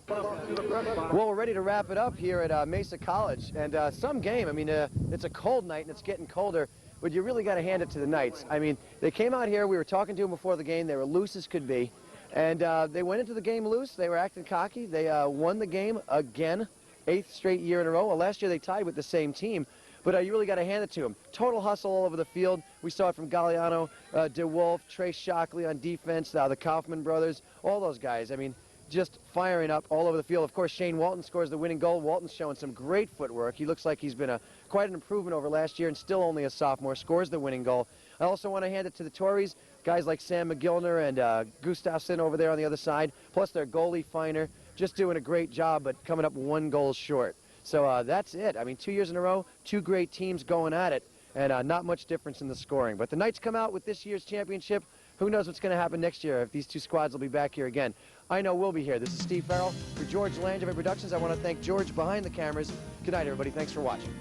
S4: Well, we're ready to wrap it up here at Mesa College. And some game, I mean, it's a cold night and it's getting colder, but you really got to hand it to the Knights. I mean, they came out here. We were talking to them before the game. They were loose as could be. And they went into the game loose. They were acting cocky. They won the game again, 8th straight year in a row. Well, last year they tied with the same team. But you really got to hand it to them. Total hustle all over the field. We saw it from Galliano, DeWolf, Trace Shockley on defense, the Kaufman brothers, all those guys. I mean, just firing up all over the field. Of course, Shane Walton scores the winning goal. Walton's showing some great footwork. He looks like he's been quite an improvement over last year and still only a sophomore, scores the winning goal. I also want to hand it to the Torres, guys like Sam McGillner and Gustafson over there on the other side, plus their goalie Feiner, just doing a great job, but coming up 1 goal short. So that's it. I mean, 2 years in a row, 2 great teams going at it, and not much difference in the scoring. But the Knights come out with this year's championship. Who knows what's going to happen next year if these 2 squads will be back here again. I know we'll be here. This is Steve Farrell for George Langevin Productions. I want to thank George behind the cameras. Good night, everybody. Thanks for watching.